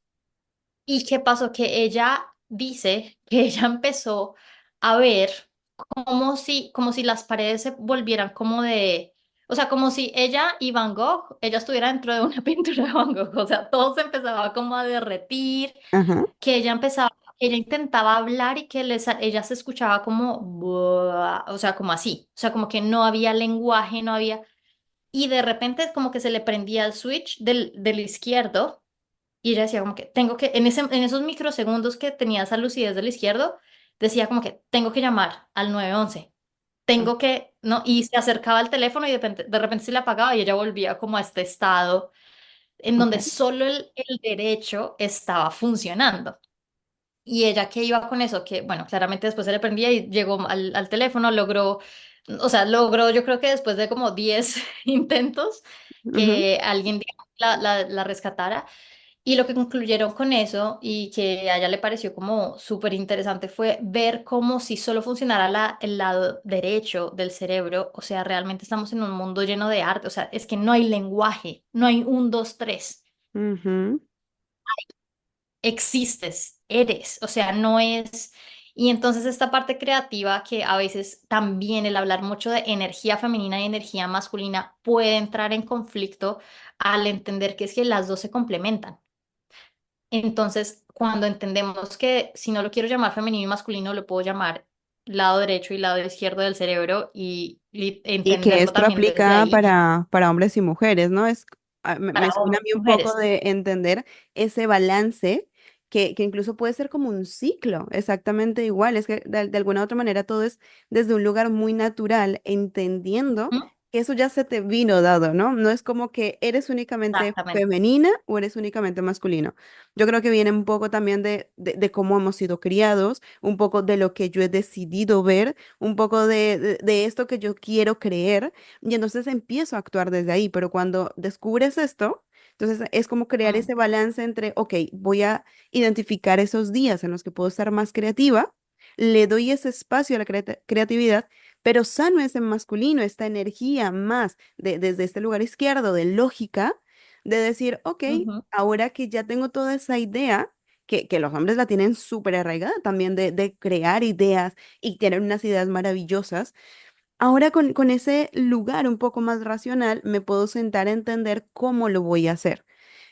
¿Y qué pasó? Que ella dice que ella empezó a ver como si las paredes se volvieran como de, o sea, como si ella y Van Gogh, ella estuviera dentro de una pintura de Van Gogh, o sea, todo se empezaba como a derretir, Ajá, que ella empezaba, ella intentaba hablar y que ella se escuchaba como, "Buah", o sea, como así, o sea, como que no había lenguaje, no había, y de repente como que se le prendía el switch del izquierdo y ella decía como que tengo que, en esos microsegundos que tenía esa lucidez del izquierdo, decía como que tengo que llamar al 911, tengo que, ¿no? Y se acercaba al teléfono y de repente se le apagaba y ella volvía como a este estado en ok. donde solo el derecho estaba funcionando. Y ella que iba con eso, que bueno, claramente después se le prendía y llegó al teléfono, logró, o sea, logró, yo creo que después de como 10 intentos, Ujú, que alguien digamos, la rescatara. Y lo que concluyeron con eso y que a ella le pareció como súper interesante fue ver cómo si solo funcionara el lado derecho del cerebro, o sea, realmente estamos en un mundo lleno de arte, o sea, es que no hay lenguaje, no hay un, dos, tres, ujú. existes, eres, o sea, no es... Y entonces esta parte creativa que a veces también el hablar mucho de energía femenina y energía masculina puede entrar en conflicto al entender que es que las dos se complementan. Entonces, cuando entendemos que si no lo quiero llamar femenino y masculino, lo puedo llamar lado derecho y lado izquierdo del cerebro y Y que entenderlo esto también desde aplica ahí para hombres y mujeres, ¿no? Me para suena a hombres mí y un poco mujeres. de entender ese balance que incluso puede ser como un ciclo, exactamente igual. Es que de alguna u otra manera todo es desde un lugar muy natural, entendiendo ¿Mm? que eso ya se te vino dado, ¿no? No es como que eres únicamente Exactamente. femenina o eres únicamente masculino. Yo creo que viene un poco también de cómo hemos sido criados, un poco de lo que yo he decidido ver, un poco de esto que yo quiero creer, y entonces empiezo a actuar desde ahí, pero cuando descubres esto, entonces es como crear Mm, ese balance entre, ok, voy a identificar esos días en los que puedo estar más creativa, le doy ese espacio a la creatividad, pero sano ese masculino, esta energía más desde este lugar izquierdo de lógica, de decir, ok, ujú, ahora que ya tengo toda esa idea, que los hombres la tienen súper arraigada también de crear ideas y tener unas ideas maravillosas. Ahora con ese lugar un poco más racional me puedo sentar a entender cómo lo voy a hacer.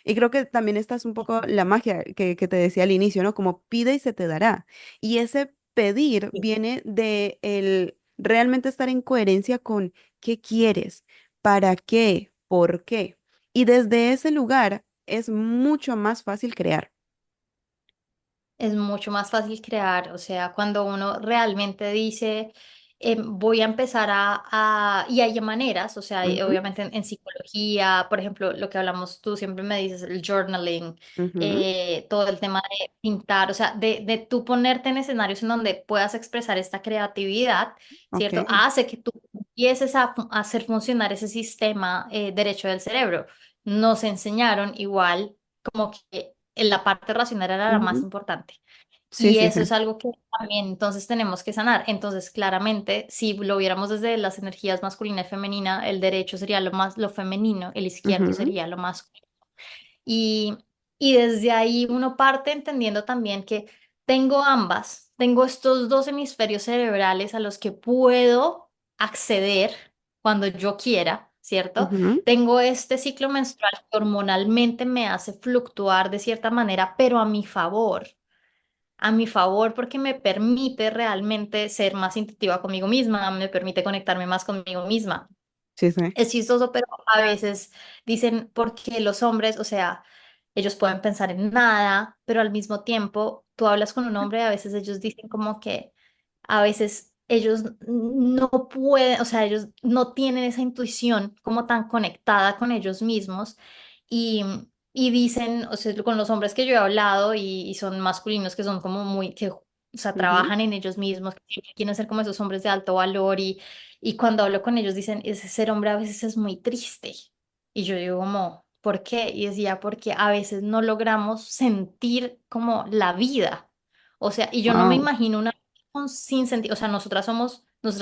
Y creo que también esta es un poco la magia que te decía al inicio, ¿no? Como pide y se te dará. Y ese pedir sí. viene de el realmente estar en coherencia con qué quieres, para qué, por qué. Y desde ese lugar es mucho más fácil crear. es mucho más fácil crear, o sea, cuando uno realmente dice, voy a empezar y hay maneras, o sea, Ujú, obviamente en psicología, por ejemplo, lo que hablamos, tú siempre me dices, el journaling, ujú, todo el tema de pintar, o sea, de tú ponerte en escenarios en donde puedas expresar esta creatividad, ok, ¿cierto? Hace que tú empieces a hacer funcionar ese sistema derecho del cerebro. Nos enseñaron igual como que en la parte racional era la más ujú, importante. sí, Y sí, eso sí, es algo que también entonces tenemos que sanar. Entonces, claramente, si lo viéramos desde las energías masculina y femenina, el derecho sería lo más, lo femenino, el izquierdo ujú, sería lo masculino. Y, y desde ahí uno parte entendiendo también que tengo ambas, tengo estos dos hemisferios cerebrales a los que puedo acceder cuando yo quiera, ¿cierto? ujú, Tengo este ciclo menstrual que hormonalmente me hace fluctuar de cierta manera, pero a mi favor porque me permite realmente ser más intuitiva conmigo misma, me permite conectarme más conmigo misma. sí, sí, Es chistoso, pero a veces dicen porque los hombres, o sea, ellos pueden pensar en nada, pero al mismo tiempo tú hablas con un hombre y a veces ellos dicen como que a veces ellos no pueden, o sea, ellos no tienen esa intuición como tan conectada con ellos mismos y, y dicen, o sea, con los hombres que yo he hablado y son masculinos que son como muy, que, o sea, ujú, trabajan en ellos mismos, que quieren ser como esos hombres de alto valor y cuando hablo con ellos dicen, ese ser hombre a veces es muy triste. Y yo digo como, ¿por qué? Y decía, porque a veces no logramos sentir como la vida. O sea, y yo no me wow, imagino una sin sentir, o sea, nosotras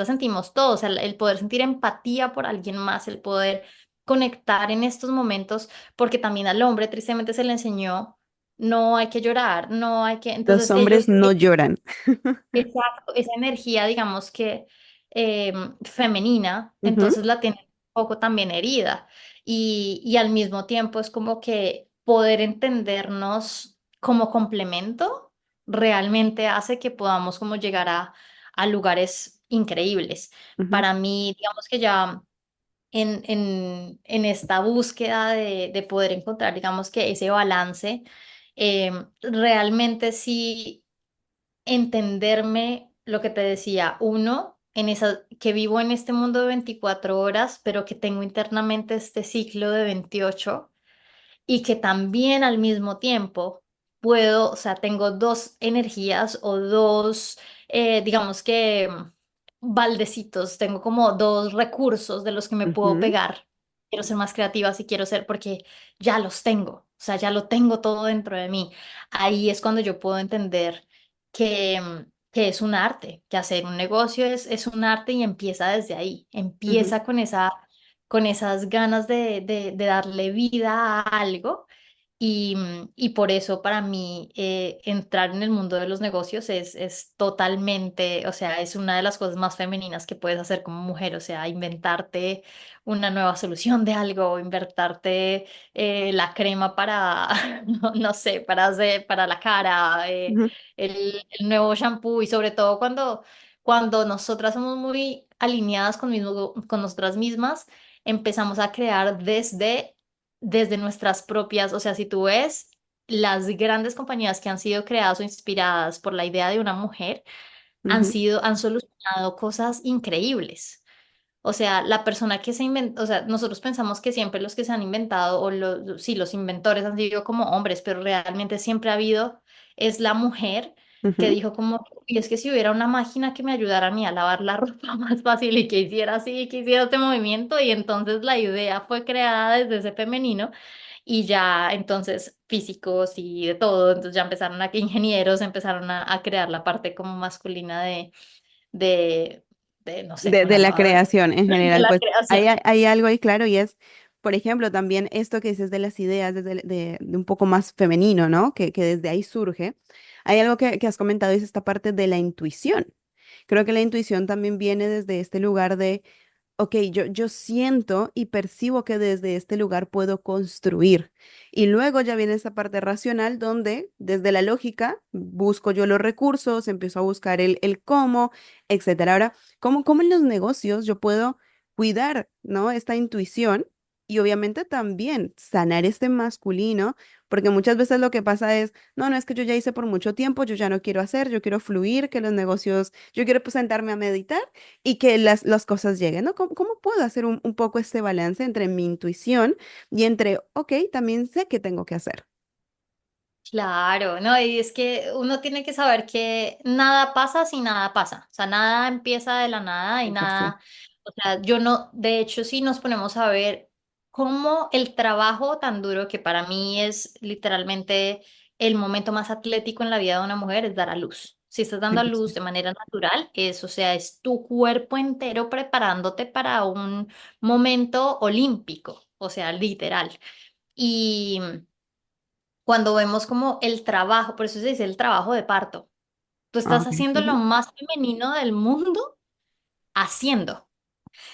sentimos todo, o sea, el poder sentir empatía por alguien más, el poder conectar en estos momentos, porque también al hombre tristemente se le enseñó, no hay que llorar, no hay que, los entonces hombres ellos, no lloran. exacto, esa energía, digamos que eh, femenina, Ujú, entonces la tienen un poco también herida y al mismo tiempo es como que poder entendernos como complemento realmente hace que podamos como llegar a lugares increíbles. ujú, Para mí, digamos que ya en esta búsqueda de poder encontrar, digamos que ese balance, realmente sí entenderme lo que te decía, uno, en esa, que vivo en este mundo de 24 horas, pero que tengo internamente este ciclo de 28 y que también al mismo tiempo puedo, o sea, tengo dos energías o dos, digamos que baldecitos, tengo como dos recursos de los que me puedo ujú, pegar. Quiero ser más creativa si quiero ser, porque ya los tengo, o sea, ya lo tengo todo dentro de mí. Ahí es cuando yo puedo entender que es un arte, que hacer un negocio es un arte y empieza desde ahí, ujú, empieza con esas ganas de darle vida a algo. Y por eso para mí entrar en el mundo de los negocios es totalmente, o sea, es una de las cosas más femeninas que puedes hacer como mujer, o sea, inventarte una nueva solución de algo, inventarte la crema para, no sé, para la cara, ujú, el nuevo shampoo y sobre todo cuando nosotras somos muy alineadas con nosotras mismas empezamos a crear desde nuestras propias, o sea, si tú ves las grandes compañías que han sido creadas o inspiradas por la idea de una mujer, ujú, han solucionado cosas increíbles. O sea, la persona que se inventó, o sea, nosotros pensamos que siempre los que se han inventado, o sí, los inventores han sido como hombres, pero realmente siempre ha habido, es la mujer que ujú, dijo como, y es que si hubiera una máquina que me ayudara a mí a lavar la ropa más fácil y que hiciera así, que hiciera este movimiento, y entonces la idea fue creada desde ese femenino, y ya entonces físicos y de todo, entonces ya empezaron a que ingenieros empezaron a crear la parte como masculina de, no sé, de una la nueva creación en de general, la pues creación. hay algo ahí claro y es, por ejemplo, también esto que dices de las ideas desde de un poco más femenino, ¿no? Que desde ahí surge. Hay algo que has comentado, es esta parte de la intuición. Creo que la intuición también viene desde este lugar de ok, yo siento y percibo que desde este lugar puedo construir. Y luego ya viene esa parte racional donde desde la lógica busco yo los recursos, empiezo a buscar el cómo, etcétera. Ahora, ¿cómo en los negocios yo puedo cuidar, ¿no? Esta intuición? y obviamente también sanar este masculino, porque muchas veces lo que pasa es, no, no es que yo ya hice por mucho tiempo, yo ya no quiero hacer, yo quiero fluir, que los negocios, yo quiero pues sentarme a meditar y que las cosas lleguen, ¿no? ¿Cómo puedo hacer un poco este balance entre mi intuición y entre, ok, también sé qué tengo que hacer? Claro, no, y es que uno tiene que saber que nada pasa si nada pasa, o sea, nada empieza de la nada y Súper sí. nada, o sea, yo no, de hecho, si nos ponemos a ver cómo el trabajo tan duro que para mí es literalmente el momento más atlético en la vida de una mujer es dar a luz. Si estás dando a luz de manera natural, es, o sea, es tu cuerpo entero preparándote para un momento olímpico, o sea, literal. Y cuando vemos como el trabajo, por eso se dice el trabajo de parto. Tú Ah, estás ok. haciendo lo Ujú, más femenino del mundo haciendo.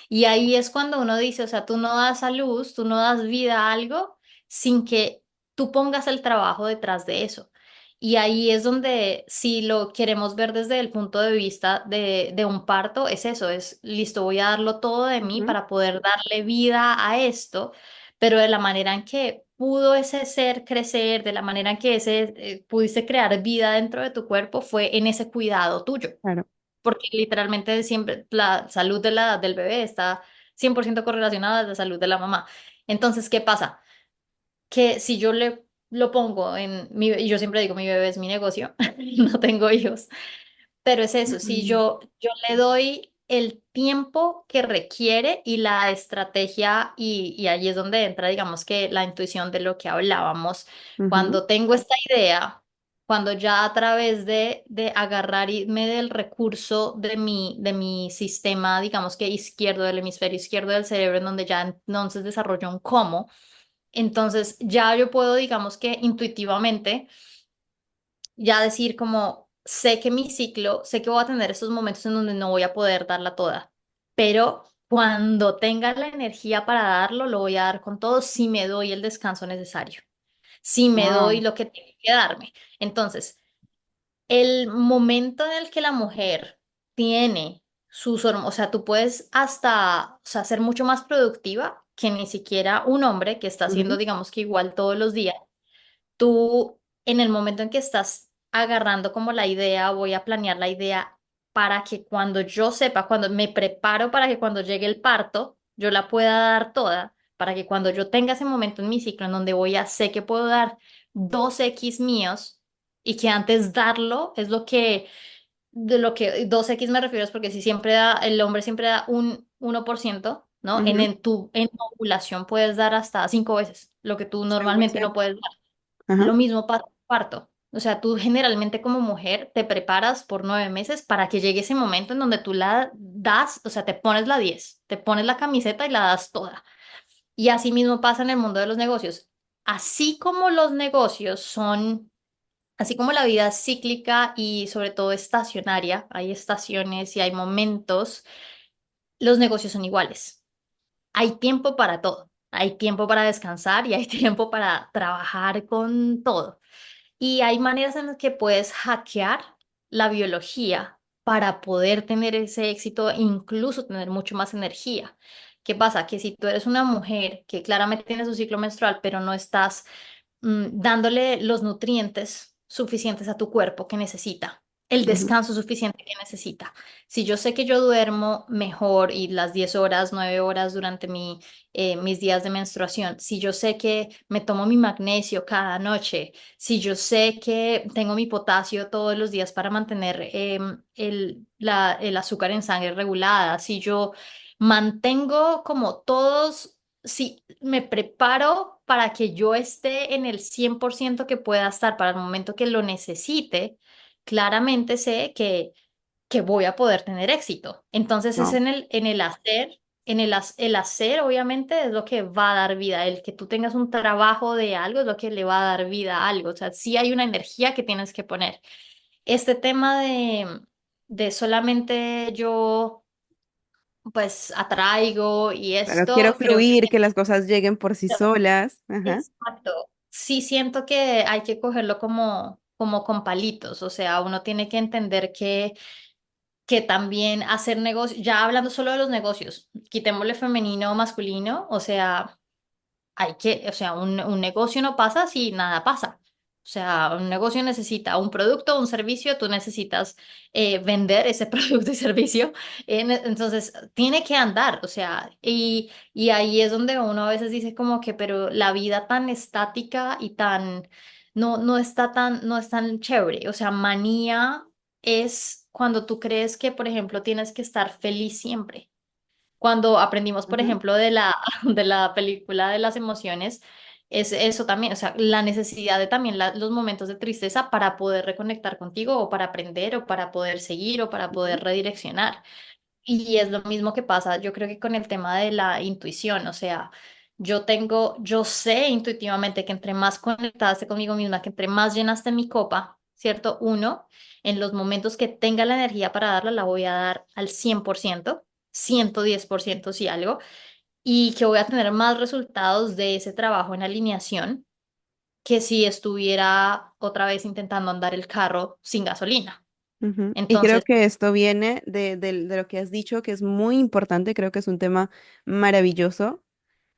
Y ahí es cuando uno dice, o sea, tú no das a luz, tú no das vida a algo sin que tú pongas el trabajo detrás de eso. Y ahí es donde, si lo queremos ver desde el punto de vista de un parto, es eso, es listo, voy a darlo todo de mí ujú, para poder darle vida a esto, pero de la manera en que pudo ese ser crecer, de la manera en que ese, pudiste crear vida dentro de tu cuerpo, fue en ese cuidado tuyo claro. porque literalmente siempre la salud del bebé está 100% correlacionada a la salud de la mamá. Entonces, ¿qué pasa? Que si yo le lo pongo en mi, y yo siempre digo, mi bebé es mi negocio, no tengo hijos, pero es eso, si Mm, yo le doy el tiempo que requiere y la estrategia, y ahí es donde entra, digamos que la intuición de lo que hablábamos, ujú, cuando tengo esta idea, cuando ya a través de agarrarme del recurso de mi sistema, digamos que izquierdo, del hemisferio izquierdo del cerebro, en donde ya entonces desarrollo un cómo, entonces ya yo puedo, digamos que intuitivamente, ya decir como, sé que mi ciclo, sé que voy a tener estos momentos en donde no voy a poder darla toda, pero cuando tenga la energía para darlo, lo voy a dar con todo si me doy el descanso necesario, si me doy wow. lo que tengo que darme. Entonces, el momento en el que la mujer tiene sus hormonas, o sea, tú puedes hasta, o sea, ser mucho más productiva que ni siquiera un hombre que está haciendo, Ujú, digamos que igual todos los días. Tú, en el momento en que estás agarrando como la idea, voy a planear la idea para que cuando yo sepa, cuando me preparo para que cuando llegue el parto, yo la pueda dar toda, para que cuando yo tenga ese momento en mi ciclo en donde voy a, sé que puedo dar 2X míos y que antes darlo es lo que, de lo que 2X me refiero es porque si siempre da, el hombre siempre da un 1%, ¿no? ujú, En tu ovulación puedes dar hasta 5 veces lo que tú normalmente no 100%. puedes dar. Ajá. Lo mismo pasa en el parto. O sea, tú generalmente como mujer te preparas por 9 meses para que llegue ese momento en donde tú la das, o sea, te pones la 10, te pones la camiseta y la das toda. Y así mismo pasa en el mundo de los negocios. Así como los negocios son, así como la vida es cíclica y sobre todo estacionaria, hay estaciones y hay momentos, los negocios son iguales. Hay tiempo para todo. Hay tiempo para descansar y hay tiempo para trabajar con todo. Y hay maneras en las que puedes hackear la biología para poder tener ese éxito e incluso tener mucho más energía. ¿Qué pasa? Que si tú eres una mujer que claramente tiene su ciclo menstrual, pero no estás dándole los nutrientes suficientes a tu cuerpo que necesita, el Ujú, descanso suficiente que necesita. Si yo sé que yo duermo mejor y las 10 horas, 9 horas durante mis días de menstruación, si yo sé que me tomo mi magnesio cada noche, si yo sé que tengo mi potasio todos los días para mantener el azúcar en sangre regulada, si yo mantengo como todos, si me preparo para que yo esté en el 100% que pueda estar para el momento que lo necesite, claramente sé que voy a poder tener éxito. Entonces es wow. en el hacer. El hacer, obviamente, es lo que va a dar vida. El que tú tengas un trabajo de algo es lo que le va a dar vida a algo. O sea, sí hay una energía que tienes que poner. Este tema de solamente yo, pues, atraigo y Claro, quiero esto, creo que fluir, que las cosas lleguen por sí solas. Ajá. exacto. Sí siento que hay que cogerlo como con palitos. O sea, uno tiene que entender que también hacer negocios, ya hablando solo de los negocios, quitémosle femenino o masculino, o sea. o sea, un negocio no pasa si nada pasa. O sea, un negocio necesita un producto o un servicio, tú necesitas vender ese producto y servicio. Entonces, tiene que andar, o sea, y ahí es donde uno a veces dice como que, pero la vida tan estática y tan, no es tan chévere. O sea, manía es cuando tú crees que, por ejemplo, tienes que estar feliz siempre. Cuando aprendimos, por Ujú, ejemplo, de de la película de las emociones, es eso también, o sea, la necesidad de también los momentos de tristeza para poder reconectar contigo o para aprender o para poder seguir o para ujú, poder redireccionar. Y es lo mismo que pasa, yo creo que con el tema de la intuición, o sea, yo sé intuitivamente que entre más conectada esté conmigo misma, que entre más llenaste mi copa, ¿cierto? Uno, en los momentos que tenga la energía para darla, la voy a dar al 100%, 110% si algo, y que voy a tener más resultados de ese trabajo en alineación que si estuviera otra vez intentando andar el carro sin gasolina. ujú. Y creo Entonces, que esto viene de lo que has dicho, que es muy importante, creo que es un tema maravilloso,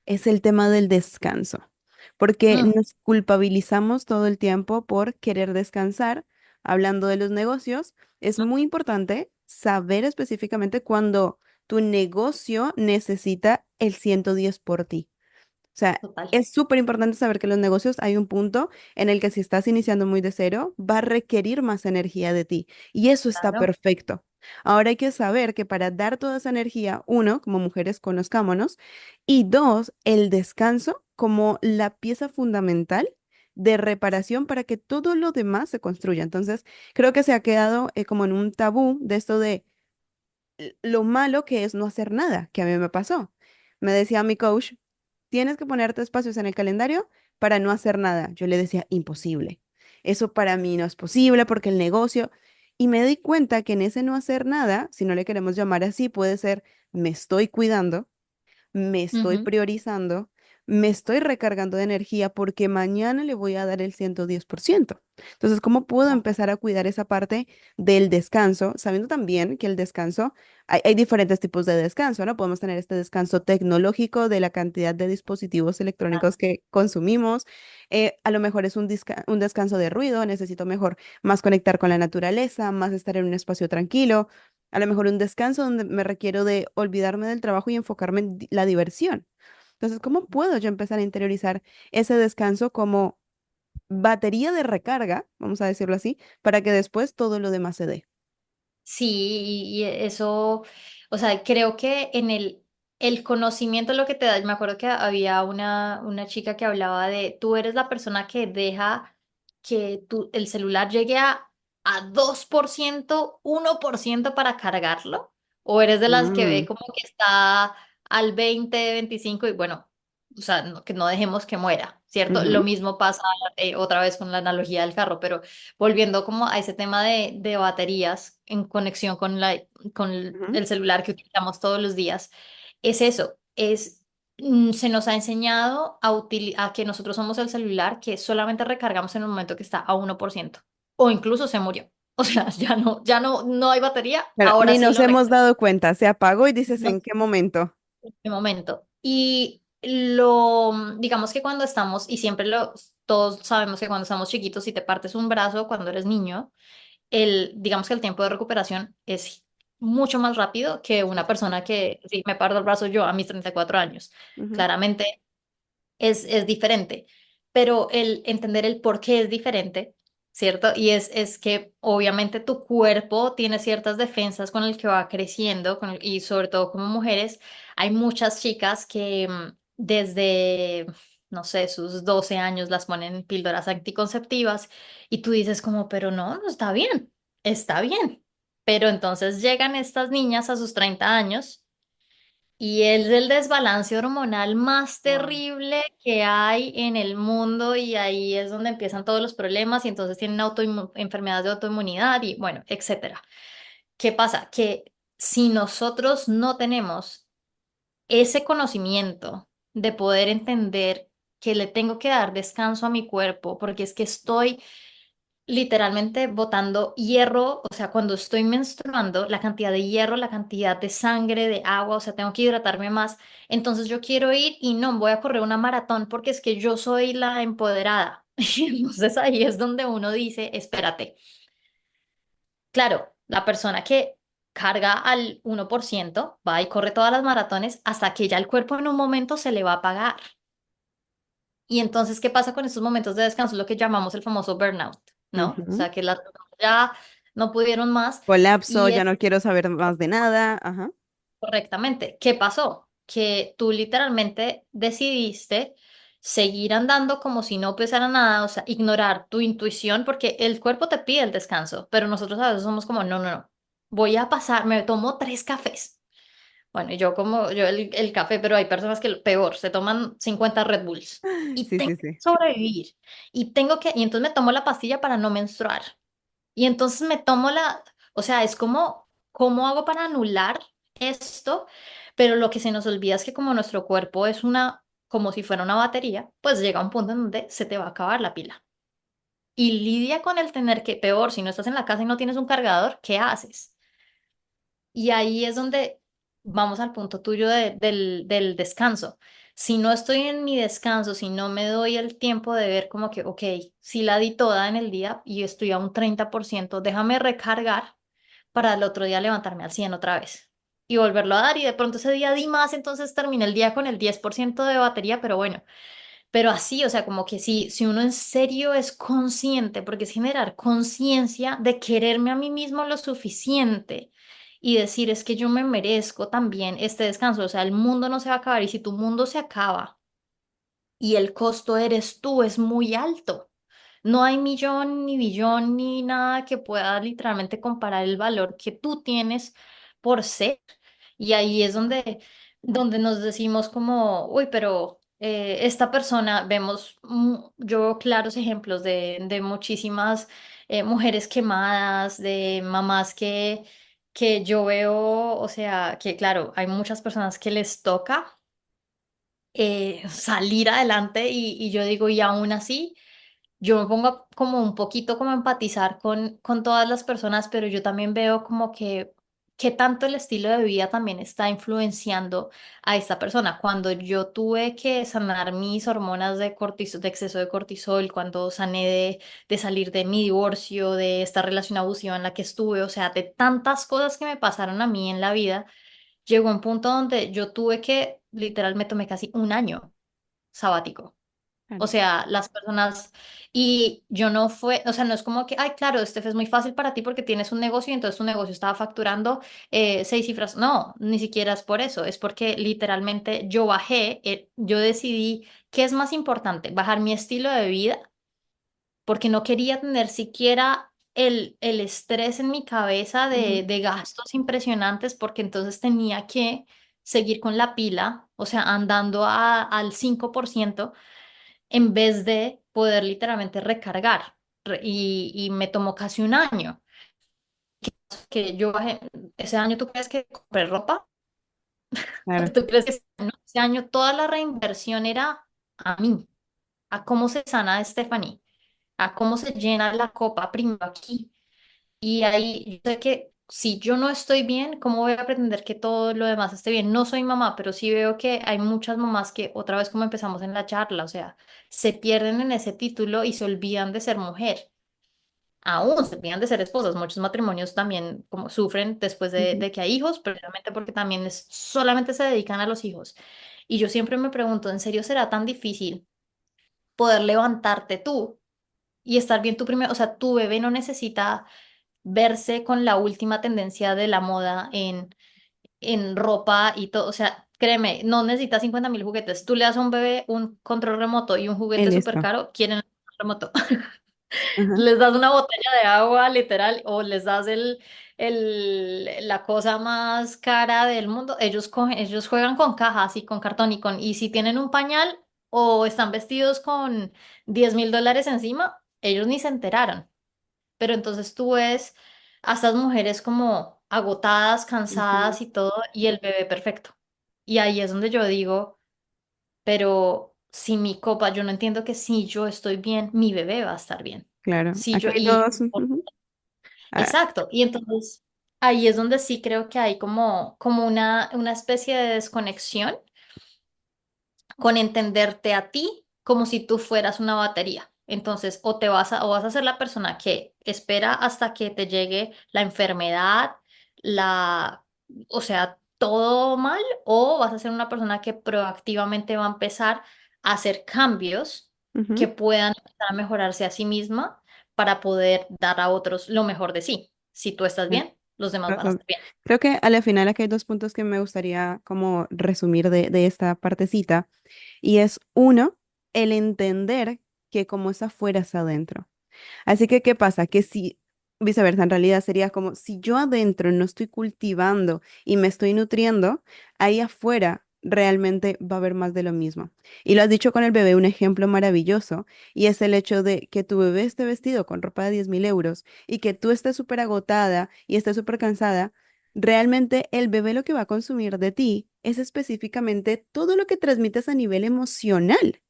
es el tema del descanso, porque mm, nos culpabilizamos todo el tiempo por querer descansar. Hablando de los negocios, es muy importante saber específicamente cuando tu negocio necesita el 110 por ti. O sea, total, es súper importante saber que en los negocios hay un punto en el que si estás iniciando muy de cero, va a requerir más energía de ti. Y eso está claro. perfecto. Ahora hay que saber que para dar toda esa energía, uno, como mujeres, conozcámonos, y dos, el descanso como la pieza fundamental de reparación para que todo lo demás se construya. Entonces, creo que se ha quedado como en un tabú de esto de lo malo que es no hacer nada, que a mí me pasó. Me decía mi coach, tienes que ponerte espacios en el calendario para no hacer nada. Yo le decía, imposible. Eso para mí no es posible porque el negocio... Y me di cuenta que en ese no hacer nada, si no le queremos llamar así, puede ser me estoy cuidando, me estoy Ujú. priorizando, me estoy recargando de energía porque mañana le voy a dar el 110%. Entonces, ¿cómo puedo empezar a cuidar esa parte del descanso, sabiendo también que el descanso, hay diferentes tipos de descanso, ¿no? Podemos tener este descanso tecnológico de la cantidad de dispositivos electrónicos que consumimos. A lo mejor es un descanso de ruido, necesito mejor más conectar con la naturaleza, más estar en un espacio tranquilo. A lo mejor un descanso donde me requiero de olvidarme del trabajo y enfocarme en la diversión. Entonces, ¿cómo puedo yo empezar a interiorizar ese descanso como batería de recarga, vamos a decirlo así, para que después todo lo demás se dé? Sí, y eso, o sea, creo que en el conocimiento lo que te da, me acuerdo que había una chica que hablaba de, tú eres la persona que deja que el celular llegue a 2%, 1% para cargarlo, o eres de las que ve Mm, como que está al 20, 25 y bueno, o sea, que no dejemos que muera, ¿cierto? Lo ujú, mismo pasa otra vez con la analogía del carro, pero volviendo como a ese tema de baterías en conexión con con ujú. el celular que utilizamos todos los días, es eso, se nos ha enseñado a que nosotros somos el celular que solamente recargamos en el momento que está a 1% o incluso se murió. O sea, no hay batería, Pero ahora ni sí nos lo hemos recargo dado cuenta, se apagó y dices, ¿en qué momento? en este momento. Y digamos que cuando estamos, y siempre todos sabemos que cuando estamos chiquitos, si te partes un brazo cuando eres niño, digamos que el tiempo de recuperación es mucho más rápido que una persona que, si me parto el brazo yo a mis 34 años, Ujú, claramente es diferente, pero el entender el por qué es diferente, ¿cierto? Y es que obviamente tu cuerpo tiene ciertas defensas con el que va creciendo, y sobre todo como mujeres, hay muchas chicas que desde, no sé, sus 12 años las ponen en píldoras anticonceptivas y tú dices como, pero no, no está bien, está bien. Pero entonces llegan estas niñas a sus 30 años y es el desbalance hormonal más wow. terrible que hay en el mundo y ahí es donde empiezan todos los problemas y entonces tienen enfermedades de autoinmunidad y bueno, etcétera. ¿Qué pasa? Que si nosotros no tenemos ese conocimiento de poder entender que le tengo que dar descanso a mi cuerpo porque es que estoy literalmente botando hierro, o sea, cuando estoy menstruando, la cantidad de hierro, la cantidad de sangre, de agua, o sea, tengo que hidratarme más. Entonces yo quiero ir y no, voy a correr una maratón porque es que yo soy la empoderada. Y entonces ahí es donde uno dice, espérate, claro, la persona que carga al 1% va y corre todas las maratones hasta que ya el cuerpo en un momento se le va a apagar. Y entonces, ¿qué pasa con estos momentos de descanso? Lo que llamamos el famoso burnout, ¿no? O Ujú. sea, que las personas ya no pudieron más Colapso, y es ya no quiero saber más de nada. Ajá. correctamente. ¿Qué pasó? Que tú literalmente decidiste seguir andando como si no pesara nada, o sea, ignorar tu intuición porque el cuerpo te pide el descanso, pero nosotros a veces somos como, no, no, no, voy a pasar, me tomo 3 cafés. Bueno, y yo como yo el café, pero hay personas que peor, se toman 50 Red Bulls y Sí, tengo sí, que sí. sobrevivir y entonces me tomo la pastilla para no menstruar y entonces me tomo o sea, es como, ¿cómo hago para anular esto? Pero lo que se nos olvida es que como nuestro cuerpo es como si fuera una batería, pues llega un punto en donde se te va a acabar la pila. Y lidia con el tener que, peor, si no estás en la casa y no tienes un cargador, ¿qué haces? Y ahí es donde vamos al punto tuyo del descanso. Si no estoy en mi descanso, si no me doy el tiempo de ver como que, ok, si la di toda en el día y estoy a un 30%, déjame recargar para el otro día levantarme al 100 otra vez y volverlo a dar y de pronto ese día di más, entonces terminé el día con el 10% de batería, pero bueno, pero así, o sea, como que si uno en serio es consciente, porque es generar conciencia de quererme a mí mismo lo suficiente y decir, es que yo me merezco también este descanso, o sea, el mundo no se va a acabar y si tu mundo se acaba y el costo eres tú, es muy alto. No hay millón, ni billón, ni nada que pueda literalmente comparar el valor que tú tienes por ser. Y ahí es donde nos decimos como, uy, pero esta persona, vemos, yo veo claros ejemplos de muchísimas mujeres quemadas, de mamás que yo veo, o sea, que claro, hay muchas personas que les toca salir adelante y yo digo, y aún así yo me pongo como un poquito como a empatizar con todas las personas, pero yo también veo como que tanto el estilo de vida también está influenciando a esta persona. Cuando yo tuve que sanar mis hormonas de cortisol, de exceso de cortisol, cuando sané de salir de mi divorcio, de esta relación abusiva en la que estuve, o sea, de tantas cosas que me pasaron a mí en la vida, llegó un punto donde yo tuve que, literal, me tomé casi un año sabático. O Claro. sea, las personas, y yo no fue, o sea, no es como que, ay, claro, este es muy fácil para ti porque tienes un negocio y entonces tu negocio estaba facturando 6 cifras. No, ni siquiera es por eso, es porque literalmente yo bajé, yo decidí qué es más importante, bajar mi estilo de vida porque no quería tener siquiera el estrés en mi cabeza Ujú. de gastos impresionantes porque entonces tenía que seguir con la pila, o sea, andando al 5% en vez de poder literalmente recargar. Y me tomó casi un año. Que yo bajé, ese año, ¿tú crees que compré ropa? Claro. ¿Tú crees que ese año toda la reinversión era a mí, a cómo se sana Stephanie, a cómo se llena la copa primero aquí? Y ahí yo sé que si yo no estoy bien, ¿cómo voy a pretender que todo lo demás esté bien? No soy mamá, pero sí veo que hay muchas mamás que, otra vez como empezamos en la charla, o sea, se pierden en ese título y se olvidan de ser mujer. Aún se olvidan de ser esposas. Muchos matrimonios también como sufren después Ujú. de que hay hijos, precisamente porque también solamente se dedican a los hijos. Y yo siempre me pregunto, ¿en serio será tan difícil poder levantarte tú y estar bien tú primero? O sea, tu bebé no necesita verse con la última tendencia de la moda en ropa y todo. O sea, créeme, no necesitas 50.000 juguetes. Tú le das a un bebé un control remoto y un En juguete súper esto. caro, quieren el control remoto. Ajá. Les das una botella de agua, literal, o les das la cosa más cara del mundo. Ellos juegan con cajas y con cartón y si tienen un pañal o están vestidos con 10.000 dólares encima, ellos ni se enteraron. Pero entonces tú ves a estas mujeres como agotadas, Ujú. cansadas y todo, y el bebé perfecto. Y ahí es donde yo digo, pero si mi copa, yo no entiendo que si yo estoy bien, mi bebé va a estar bien. claro. Si yo, Aquí hay dos. Ah, exacto. Y entonces ahí es donde sí creo que hay como una especie de desconexión con entenderte a ti como si tú fueras una batería. Entonces, o vas a ser la persona que espera hasta que te llegue la enfermedad, la, o sea, todo mal, o vas a ser una persona que proactivamente va a empezar a hacer cambios que ujú. puedan empezar a mejorarse a sí misma para poder dar a otros lo mejor de sí. Si tú estás Sí, bien, los demás van a razón. estar bien. Creo que a la final aquí hay dos puntos que me gustaría como resumir de esta partecita. Y es uno, el entender que como es afuera es adentro. Así que, ¿qué pasa? Que si, viceversa, en realidad sería como si yo adentro no estoy cultivando y me estoy nutriendo, ahí afuera realmente va a haber más de lo mismo. Y lo has dicho con el bebé, un ejemplo maravilloso, y es el hecho de que tu bebé esté vestido con ropa de 10.000 euros y que tú estés súper agotada y estés súper cansada. Realmente el bebé lo que va a consumir de ti es específicamente todo lo que transmites a nivel emocional.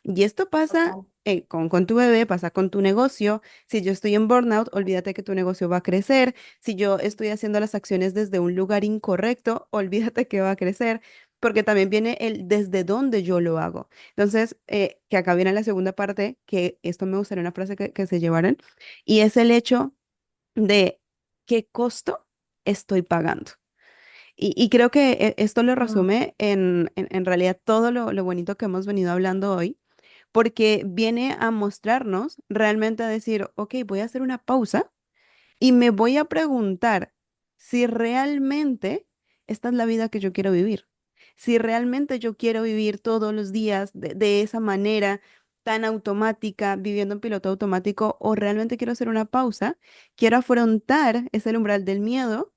Y esto pasa Total. con tu bebé, pasa con tu negocio. Si yo estoy en burnout, olvídate que tu negocio va a crecer. Si yo estoy haciendo las acciones desde un lugar incorrecto, olvídate que va a crecer, porque también viene el desde dónde yo lo hago. Entonces, que acá viene la segunda parte, que esto me gustaría una frase que se llevaran, y es el hecho de qué costo estoy pagando. Y creo que esto lo Mm, resume en realidad todo lo bonito que hemos venido hablando hoy, porque viene a mostrarnos realmente a decir, ok, voy a hacer una pausa y me voy a preguntar si realmente esta es la vida que yo quiero vivir, si realmente yo quiero vivir todos los días de esa manera tan automática, viviendo en piloto automático, o realmente quiero hacer una pausa, quiero afrontar ese umbral del miedo,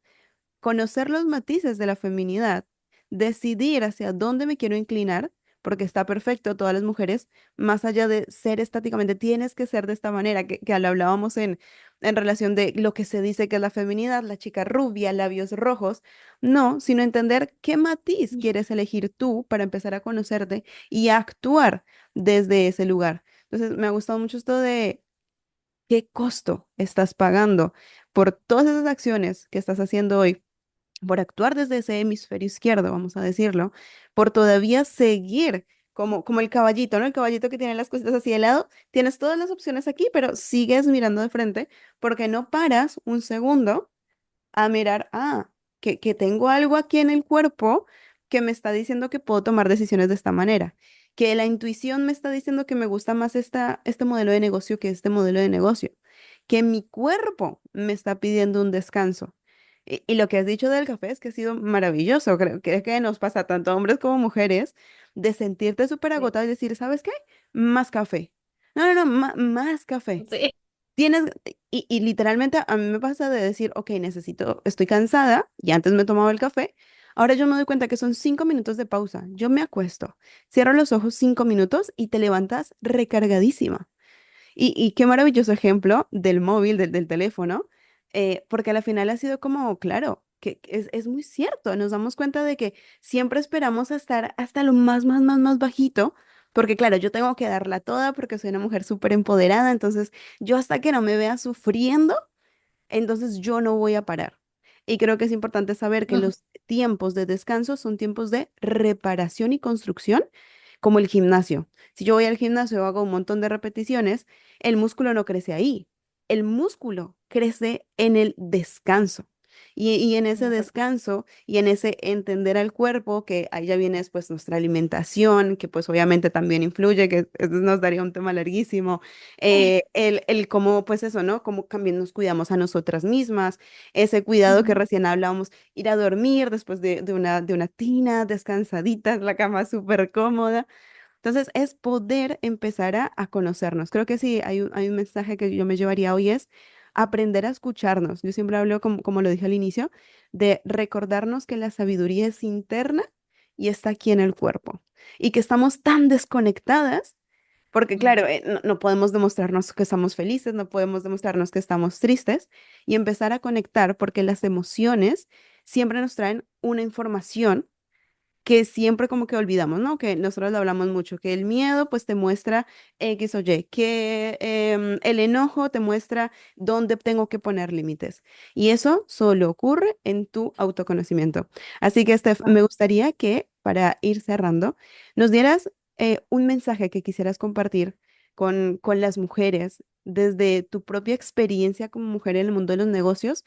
conocer los matices de la feminidad, decidir hacia dónde me quiero inclinar, porque está perfecto, todas las mujeres, más allá de ser estáticamente, tienes que ser de esta manera, que lo hablábamos en relación de lo que se dice que es la feminidad, la chica rubia, labios rojos, no, sino entender qué matiz quieres elegir tú para empezar a conocerte y a actuar desde ese lugar. Entonces, me ha gustado mucho esto de qué costo estás pagando por todas esas acciones que estás haciendo hoy, por actuar desde ese hemisferio izquierdo, vamos a decirlo, por todavía seguir como el caballito, ¿no? El caballito que tiene las cositas así de lado. Tienes todas las opciones aquí, pero sigues mirando de frente porque no paras un segundo a mirar, que tengo algo aquí en el cuerpo que me está diciendo que puedo tomar decisiones de esta manera, que la intuición me está diciendo que me gusta más este modelo de negocio que este modelo de negocio, que mi cuerpo me está pidiendo un descanso. Y lo que has dicho del café es que ha sido maravilloso, creo que nos pasa tanto a hombres como mujeres, de sentirte súper sí. agotado y decir, ¿sabes qué? Más café. No, no, no, más café. Sí. Tienes, y literalmente a mí me pasa de decir, ok, estoy cansada, y antes me tomaba el café, ahora yo me doy cuenta que son 5 minutos de pausa. Yo me acuesto, cierro los ojos 5 minutos y te levantas recargadísima. Y qué maravilloso ejemplo del móvil, del teléfono, porque a la final ha sido como, claro, que es muy cierto, nos damos cuenta de que siempre esperamos a estar hasta lo más bajito, porque claro, yo tengo que darla toda porque soy una mujer súper empoderada, entonces yo hasta que no me vea sufriendo, entonces yo no voy a parar. Y creo que es importante saber que Ujú. los tiempos de descanso son tiempos de reparación y construcción, como el gimnasio. Si yo voy al gimnasio, hago un montón de repeticiones, el músculo no crece ahí. El músculo crece en el descanso. Y en ese descanso y en ese entender al cuerpo, que ahí ya viene después nuestra alimentación, que pues obviamente también influye, que eso nos daría un tema larguísimo, el cómo, pues eso, ¿no? Cómo también nos cuidamos a nosotras mismas, ese cuidado que Ujú. recién hablábamos, ir a dormir después de una tina, descansadita, la cama súper cómoda. Entonces, es poder empezar a conocernos. Creo que sí, hay un mensaje que yo me llevaría hoy es aprender a escucharnos. Yo siempre hablo, como lo dije al inicio, de recordarnos que la sabiduría es interna y está aquí en el cuerpo. Y que estamos tan desconectadas porque Mm. claro, no podemos demostrarnos que estamos felices, no podemos demostrarnos que estamos tristes y empezar a conectar porque las emociones siempre nos traen una información que siempre como que olvidamos, ¿no? Que nosotros lo hablamos mucho, que el miedo pues te muestra X o Y, que el enojo te muestra dónde tengo que poner límites. Y eso solo ocurre en tu autoconocimiento. Así que, Steph, me gustaría que para ir cerrando, nos dieras un mensaje que quisieras compartir con las mujeres desde tu propia experiencia como mujer en el mundo de los negocios,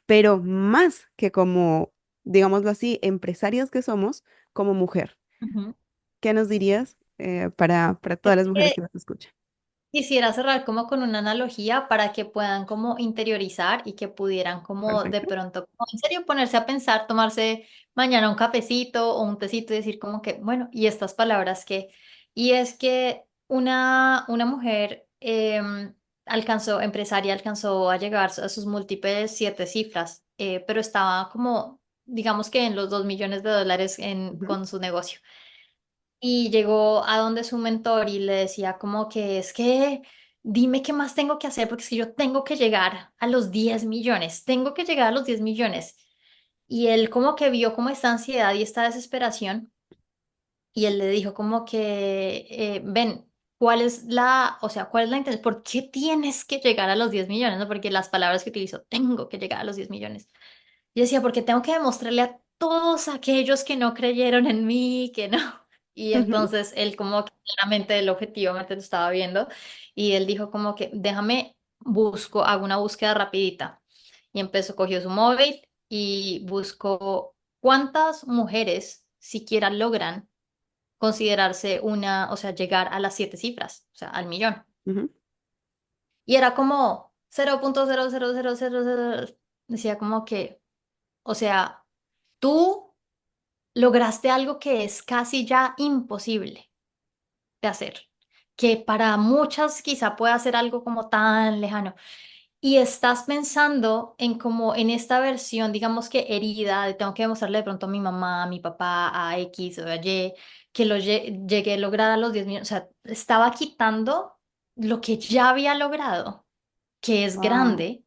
pero más que como, digámoslo así, empresarias que somos, como mujer. Ujú. ¿Qué nos dirías para Es todas las mujeres que que nos escuchan? quisiera cerrar como con una analogía para que puedan como interiorizar y que pudieran como de Perfecto. pronto, como en serio, ponerse a pensar, tomarse mañana un cafecito o un tecito y decir como que, bueno, y estas palabras que, y es que una mujer empresaria alcanzó a llegar a sus múltiples 7 cifras, pero estaba como, digamos que en los 2 millones de dólares Ujú, con su negocio. Y llegó a donde su mentor y le decía como que es que dime qué más tengo que hacer porque es que yo tengo que llegar a los 10 millones, tengo que llegar a los 10 millones. Y él como que vio como esta ansiedad y esta desesperación y él le dijo como que, ven, ¿cuál es o sea, cuál es la intención? ¿Por qué tienes que llegar a los 10 millones? ¿No? Porque las palabras que utilizó, tengo que llegar a los 10 millones. Yo decía, porque tengo que demostrarle a todos aquellos que no creyeron en mí, que no. Y ujú, entonces él como que claramente él objetivamente lo estaba viendo y él dijo como que déjame hago una búsqueda rapidita. Y empezó, cogió su móvil y buscó cuántas mujeres siquiera logran considerarse o sea, llegar a las 7 cifras, o sea, al millón. ujú. Y era como 0,00000. Decía como que, o sea, tú lograste algo que es casi ya imposible de hacer, que para muchas quizá pueda ser algo como tan lejano. Y estás pensando en como en esta versión, digamos que herida, de tengo que demostrarle de pronto a mi mamá, a mi papá, a X o a Y, que llegué a lograr a los 10 millones. O sea, estaba quitando lo que ya había logrado, que es Wow. grande,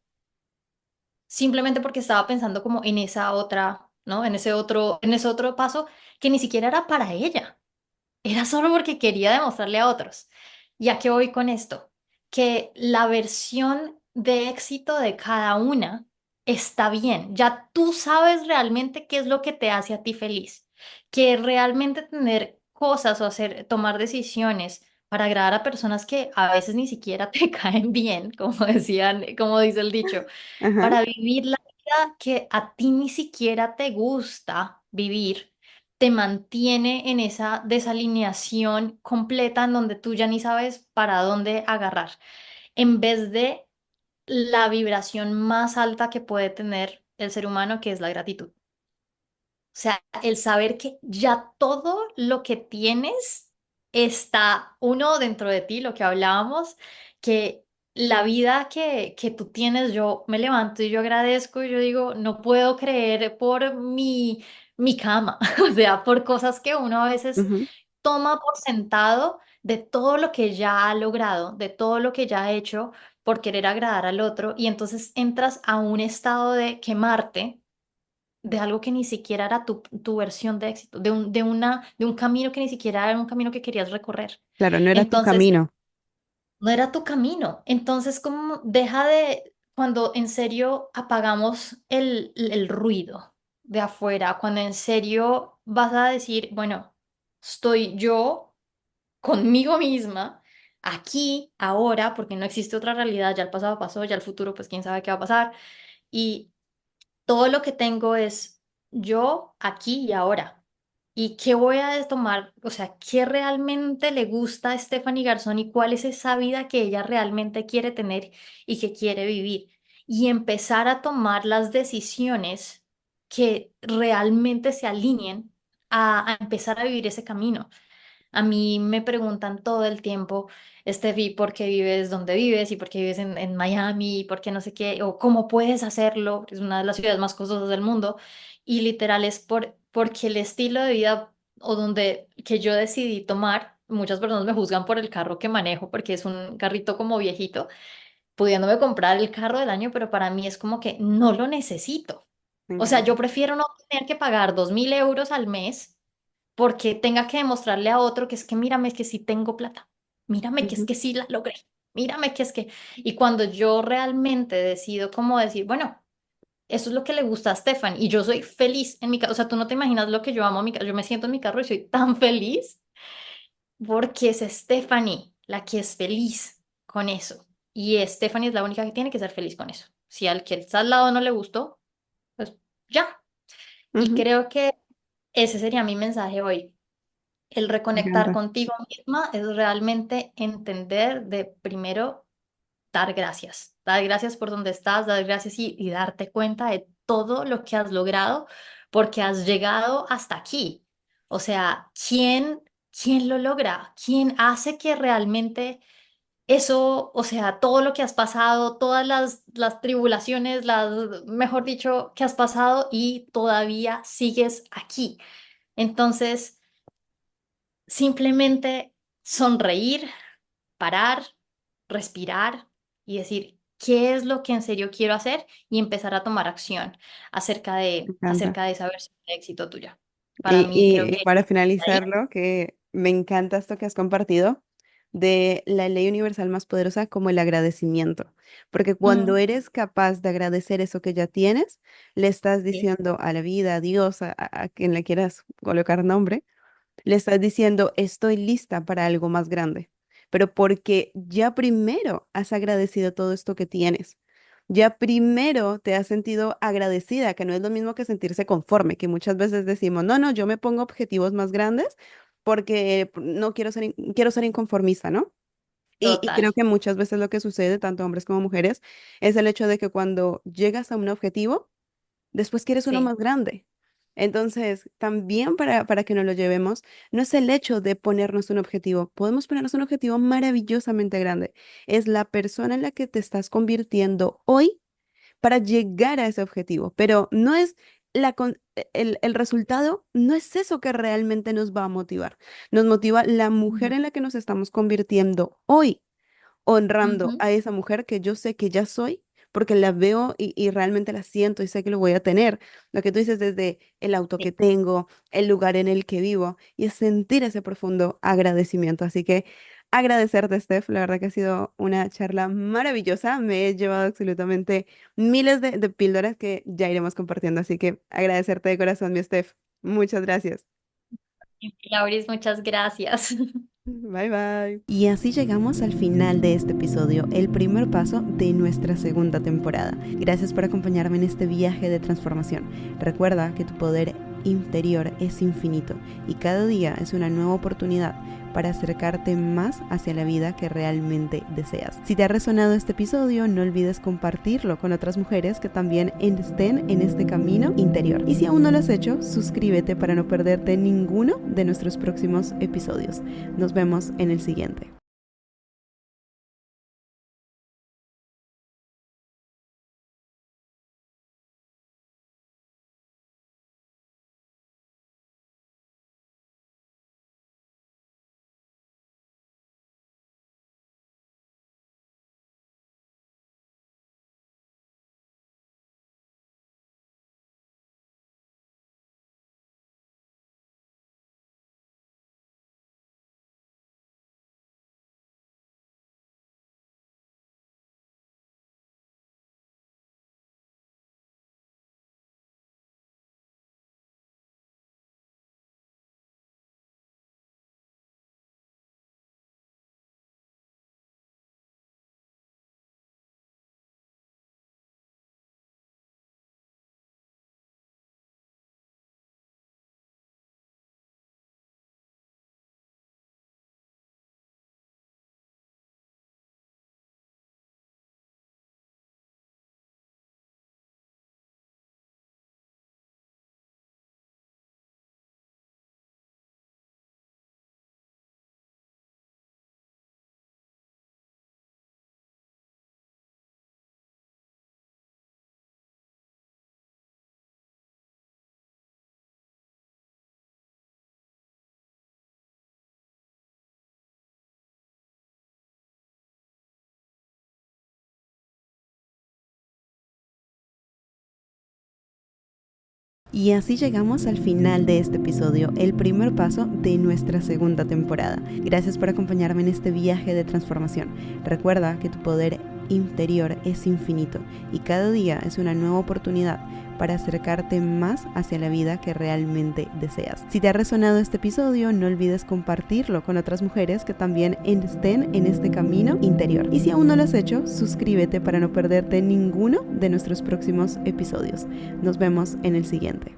simplemente porque estaba pensando como en esa otra, ¿no? En ese otro paso que ni siquiera era para ella. Era solo porque quería demostrarle a otros. ¿Ya que voy con esto? Que la versión de éxito de cada una está bien. Ya tú sabes realmente qué es lo que te hace a ti feliz. Que realmente tener cosas o tomar decisiones para agradar a personas que a veces ni siquiera te caen bien, como decían, como dice el dicho, Ajá. para vivir la vida que a ti ni siquiera te gusta vivir te mantiene en esa desalineación completa en donde tú ya ni sabes para dónde agarrar, en vez de la vibración más alta que puede tener el ser humano, que es la gratitud. O sea, el saber que ya todo lo que tienes está uno dentro de ti, lo que hablábamos, que la vida que tú tienes, yo me levanto y yo agradezco y yo digo, no puedo creer por mi cama, o sea, por cosas que uno a veces Ujú. toma por sentado de todo lo que ya ha logrado, de todo lo que ya ha hecho por querer agradar al otro y entonces entras a un estado de quemarte de algo que ni siquiera era tu versión de éxito, de un camino que ni siquiera era un camino que querías recorrer. Claro, no era tu Entonces, camino. no era tu camino. Entonces, como cuando en serio apagamos el ruido de afuera, cuando en serio vas a decir, bueno, estoy yo conmigo misma, aquí, ahora, porque no existe otra realidad, ya el pasado pasó, ya el futuro, pues quién sabe qué va a pasar. Y todo lo que tengo es yo aquí y ahora. ¿Y qué voy a tomar? O sea, ¿qué realmente le gusta a Stephanie Garzón y cuál es esa vida que ella realmente quiere tener y que quiere vivir? Y empezar a tomar las decisiones que realmente se alineen a empezar a vivir ese camino. A mí me preguntan todo el tiempo, Steffi, ¿por qué vives donde vives? ¿Y por qué vives en Miami? ¿Y por qué no sé qué? ¿O cómo puedes hacerlo? Es una de las ciudades más costosas del mundo. Y literal es porque el estilo de vida o donde que yo decidí tomar, muchas personas me juzgan por el carro que manejo porque es un carrito como viejito, pudiéndome comprar el carro del año, pero para mí es como que no lo necesito. Me O sea, encanta. yo prefiero no tener que pagar 2.000 euros al mes porque tenga que demostrarle a otro que es que mírame que sí tengo plata, mírame que es Ujú. que sí la logré, mírame que es que... Y cuando yo realmente decido como decir, bueno, eso es lo que le gusta a Stefan y yo soy feliz en mi casa, o sea, tú no te imaginas lo que yo amo a mi casa, yo me siento en mi carro y soy tan feliz porque es Stephanie la que es feliz con eso. Y Stephanie es la única que tiene que ser feliz con eso. Si al que está al lado no le gustó, pues ya. Y Ujú. creo que ese sería mi mensaje hoy. El Me reconectar encanta. contigo misma es realmente entender de primero dar gracias. Dar gracias por donde estás, dar gracias y darte cuenta de todo lo que has logrado porque has llegado hasta aquí. O sea, ¿quién lo logra? ¿Quién hace que realmente eso, o sea, todo lo que has pasado, todas las tribulaciones, mejor dicho, que has pasado y todavía sigues aquí? Entonces, simplemente sonreír, parar, respirar y decir, ¿qué es lo que en serio quiero hacer? Y empezar a tomar acción Me encanta. acerca de esa versión de éxito tuya. Para Y, mí creo y que para ahí, finalizarlo, que me encanta esto que has compartido de la ley universal más poderosa como el agradecimiento, porque cuando mm, eres capaz de agradecer eso que ya tienes, le estás sí, diciendo a la vida, a Dios, a quien le quieras colocar nombre, le estás diciendo, estoy lista para algo más grande, pero porque ya primero has agradecido todo esto que tienes. Ya primero te has sentido agradecida, que no es lo mismo que sentirse conforme, que muchas veces decimos, no, no, yo me pongo objetivos más grandes porque no quiero quiero ser inconformista, ¿no? Y total, creo que muchas veces lo que sucede, tanto hombres como mujeres, es el hecho de que cuando llegas a un objetivo, después quieres uno sí. más grande. Entonces, también para que nos lo llevemos, no es el hecho de ponernos un objetivo, podemos ponernos un objetivo maravillosamente grande. Es la persona en la que te estás convirtiendo hoy para llegar a ese objetivo, pero no es el resultado, no es eso que realmente nos va a motivar. Nos motiva la mujer Ujú, en la que nos estamos convirtiendo hoy, honrando ujú, a esa mujer que yo sé que ya soy, porque la veo y realmente la siento y sé que lo voy a tener. Lo que tú dices desde el auto sí. que tengo, el lugar en el que vivo, y es sentir ese profundo agradecimiento. Así que agradecerte, Steph, la verdad que ha sido una charla maravillosa. Me he llevado absolutamente miles de píldoras que ya iremos compartiendo. Así que agradecerte de corazón, mi Steph. Muchas gracias. Lauris, muchas gracias. Bye bye. Y así llegamos al final de este episodio, el primer paso de nuestra segunda temporada. Gracias por acompañarme en este viaje de transformación. Recuerda que tu poder interior es infinito y cada día es una nueva oportunidad para acercarte más hacia la vida que realmente deseas. Si te ha resonado este episodio, no olvides compartirlo con otras mujeres que también estén en este camino interior. Y si aún no lo has hecho, suscríbete para no perderte ninguno de nuestros próximos episodios. Nos vemos en el siguiente. Y así llegamos al final de este episodio, el primer paso de nuestra segunda temporada. Gracias por acompañarme en este viaje de transformación. Recuerda que tu poder interior es infinito y cada día es una nueva oportunidad para acercarte más hacia la vida que realmente deseas. Si te ha resonado este episodio, no olvides compartirlo con otras mujeres que también estén en este camino interior. Y si aún no lo has hecho, suscríbete para no perderte ninguno de nuestros próximos episodios. Nos vemos en el siguiente.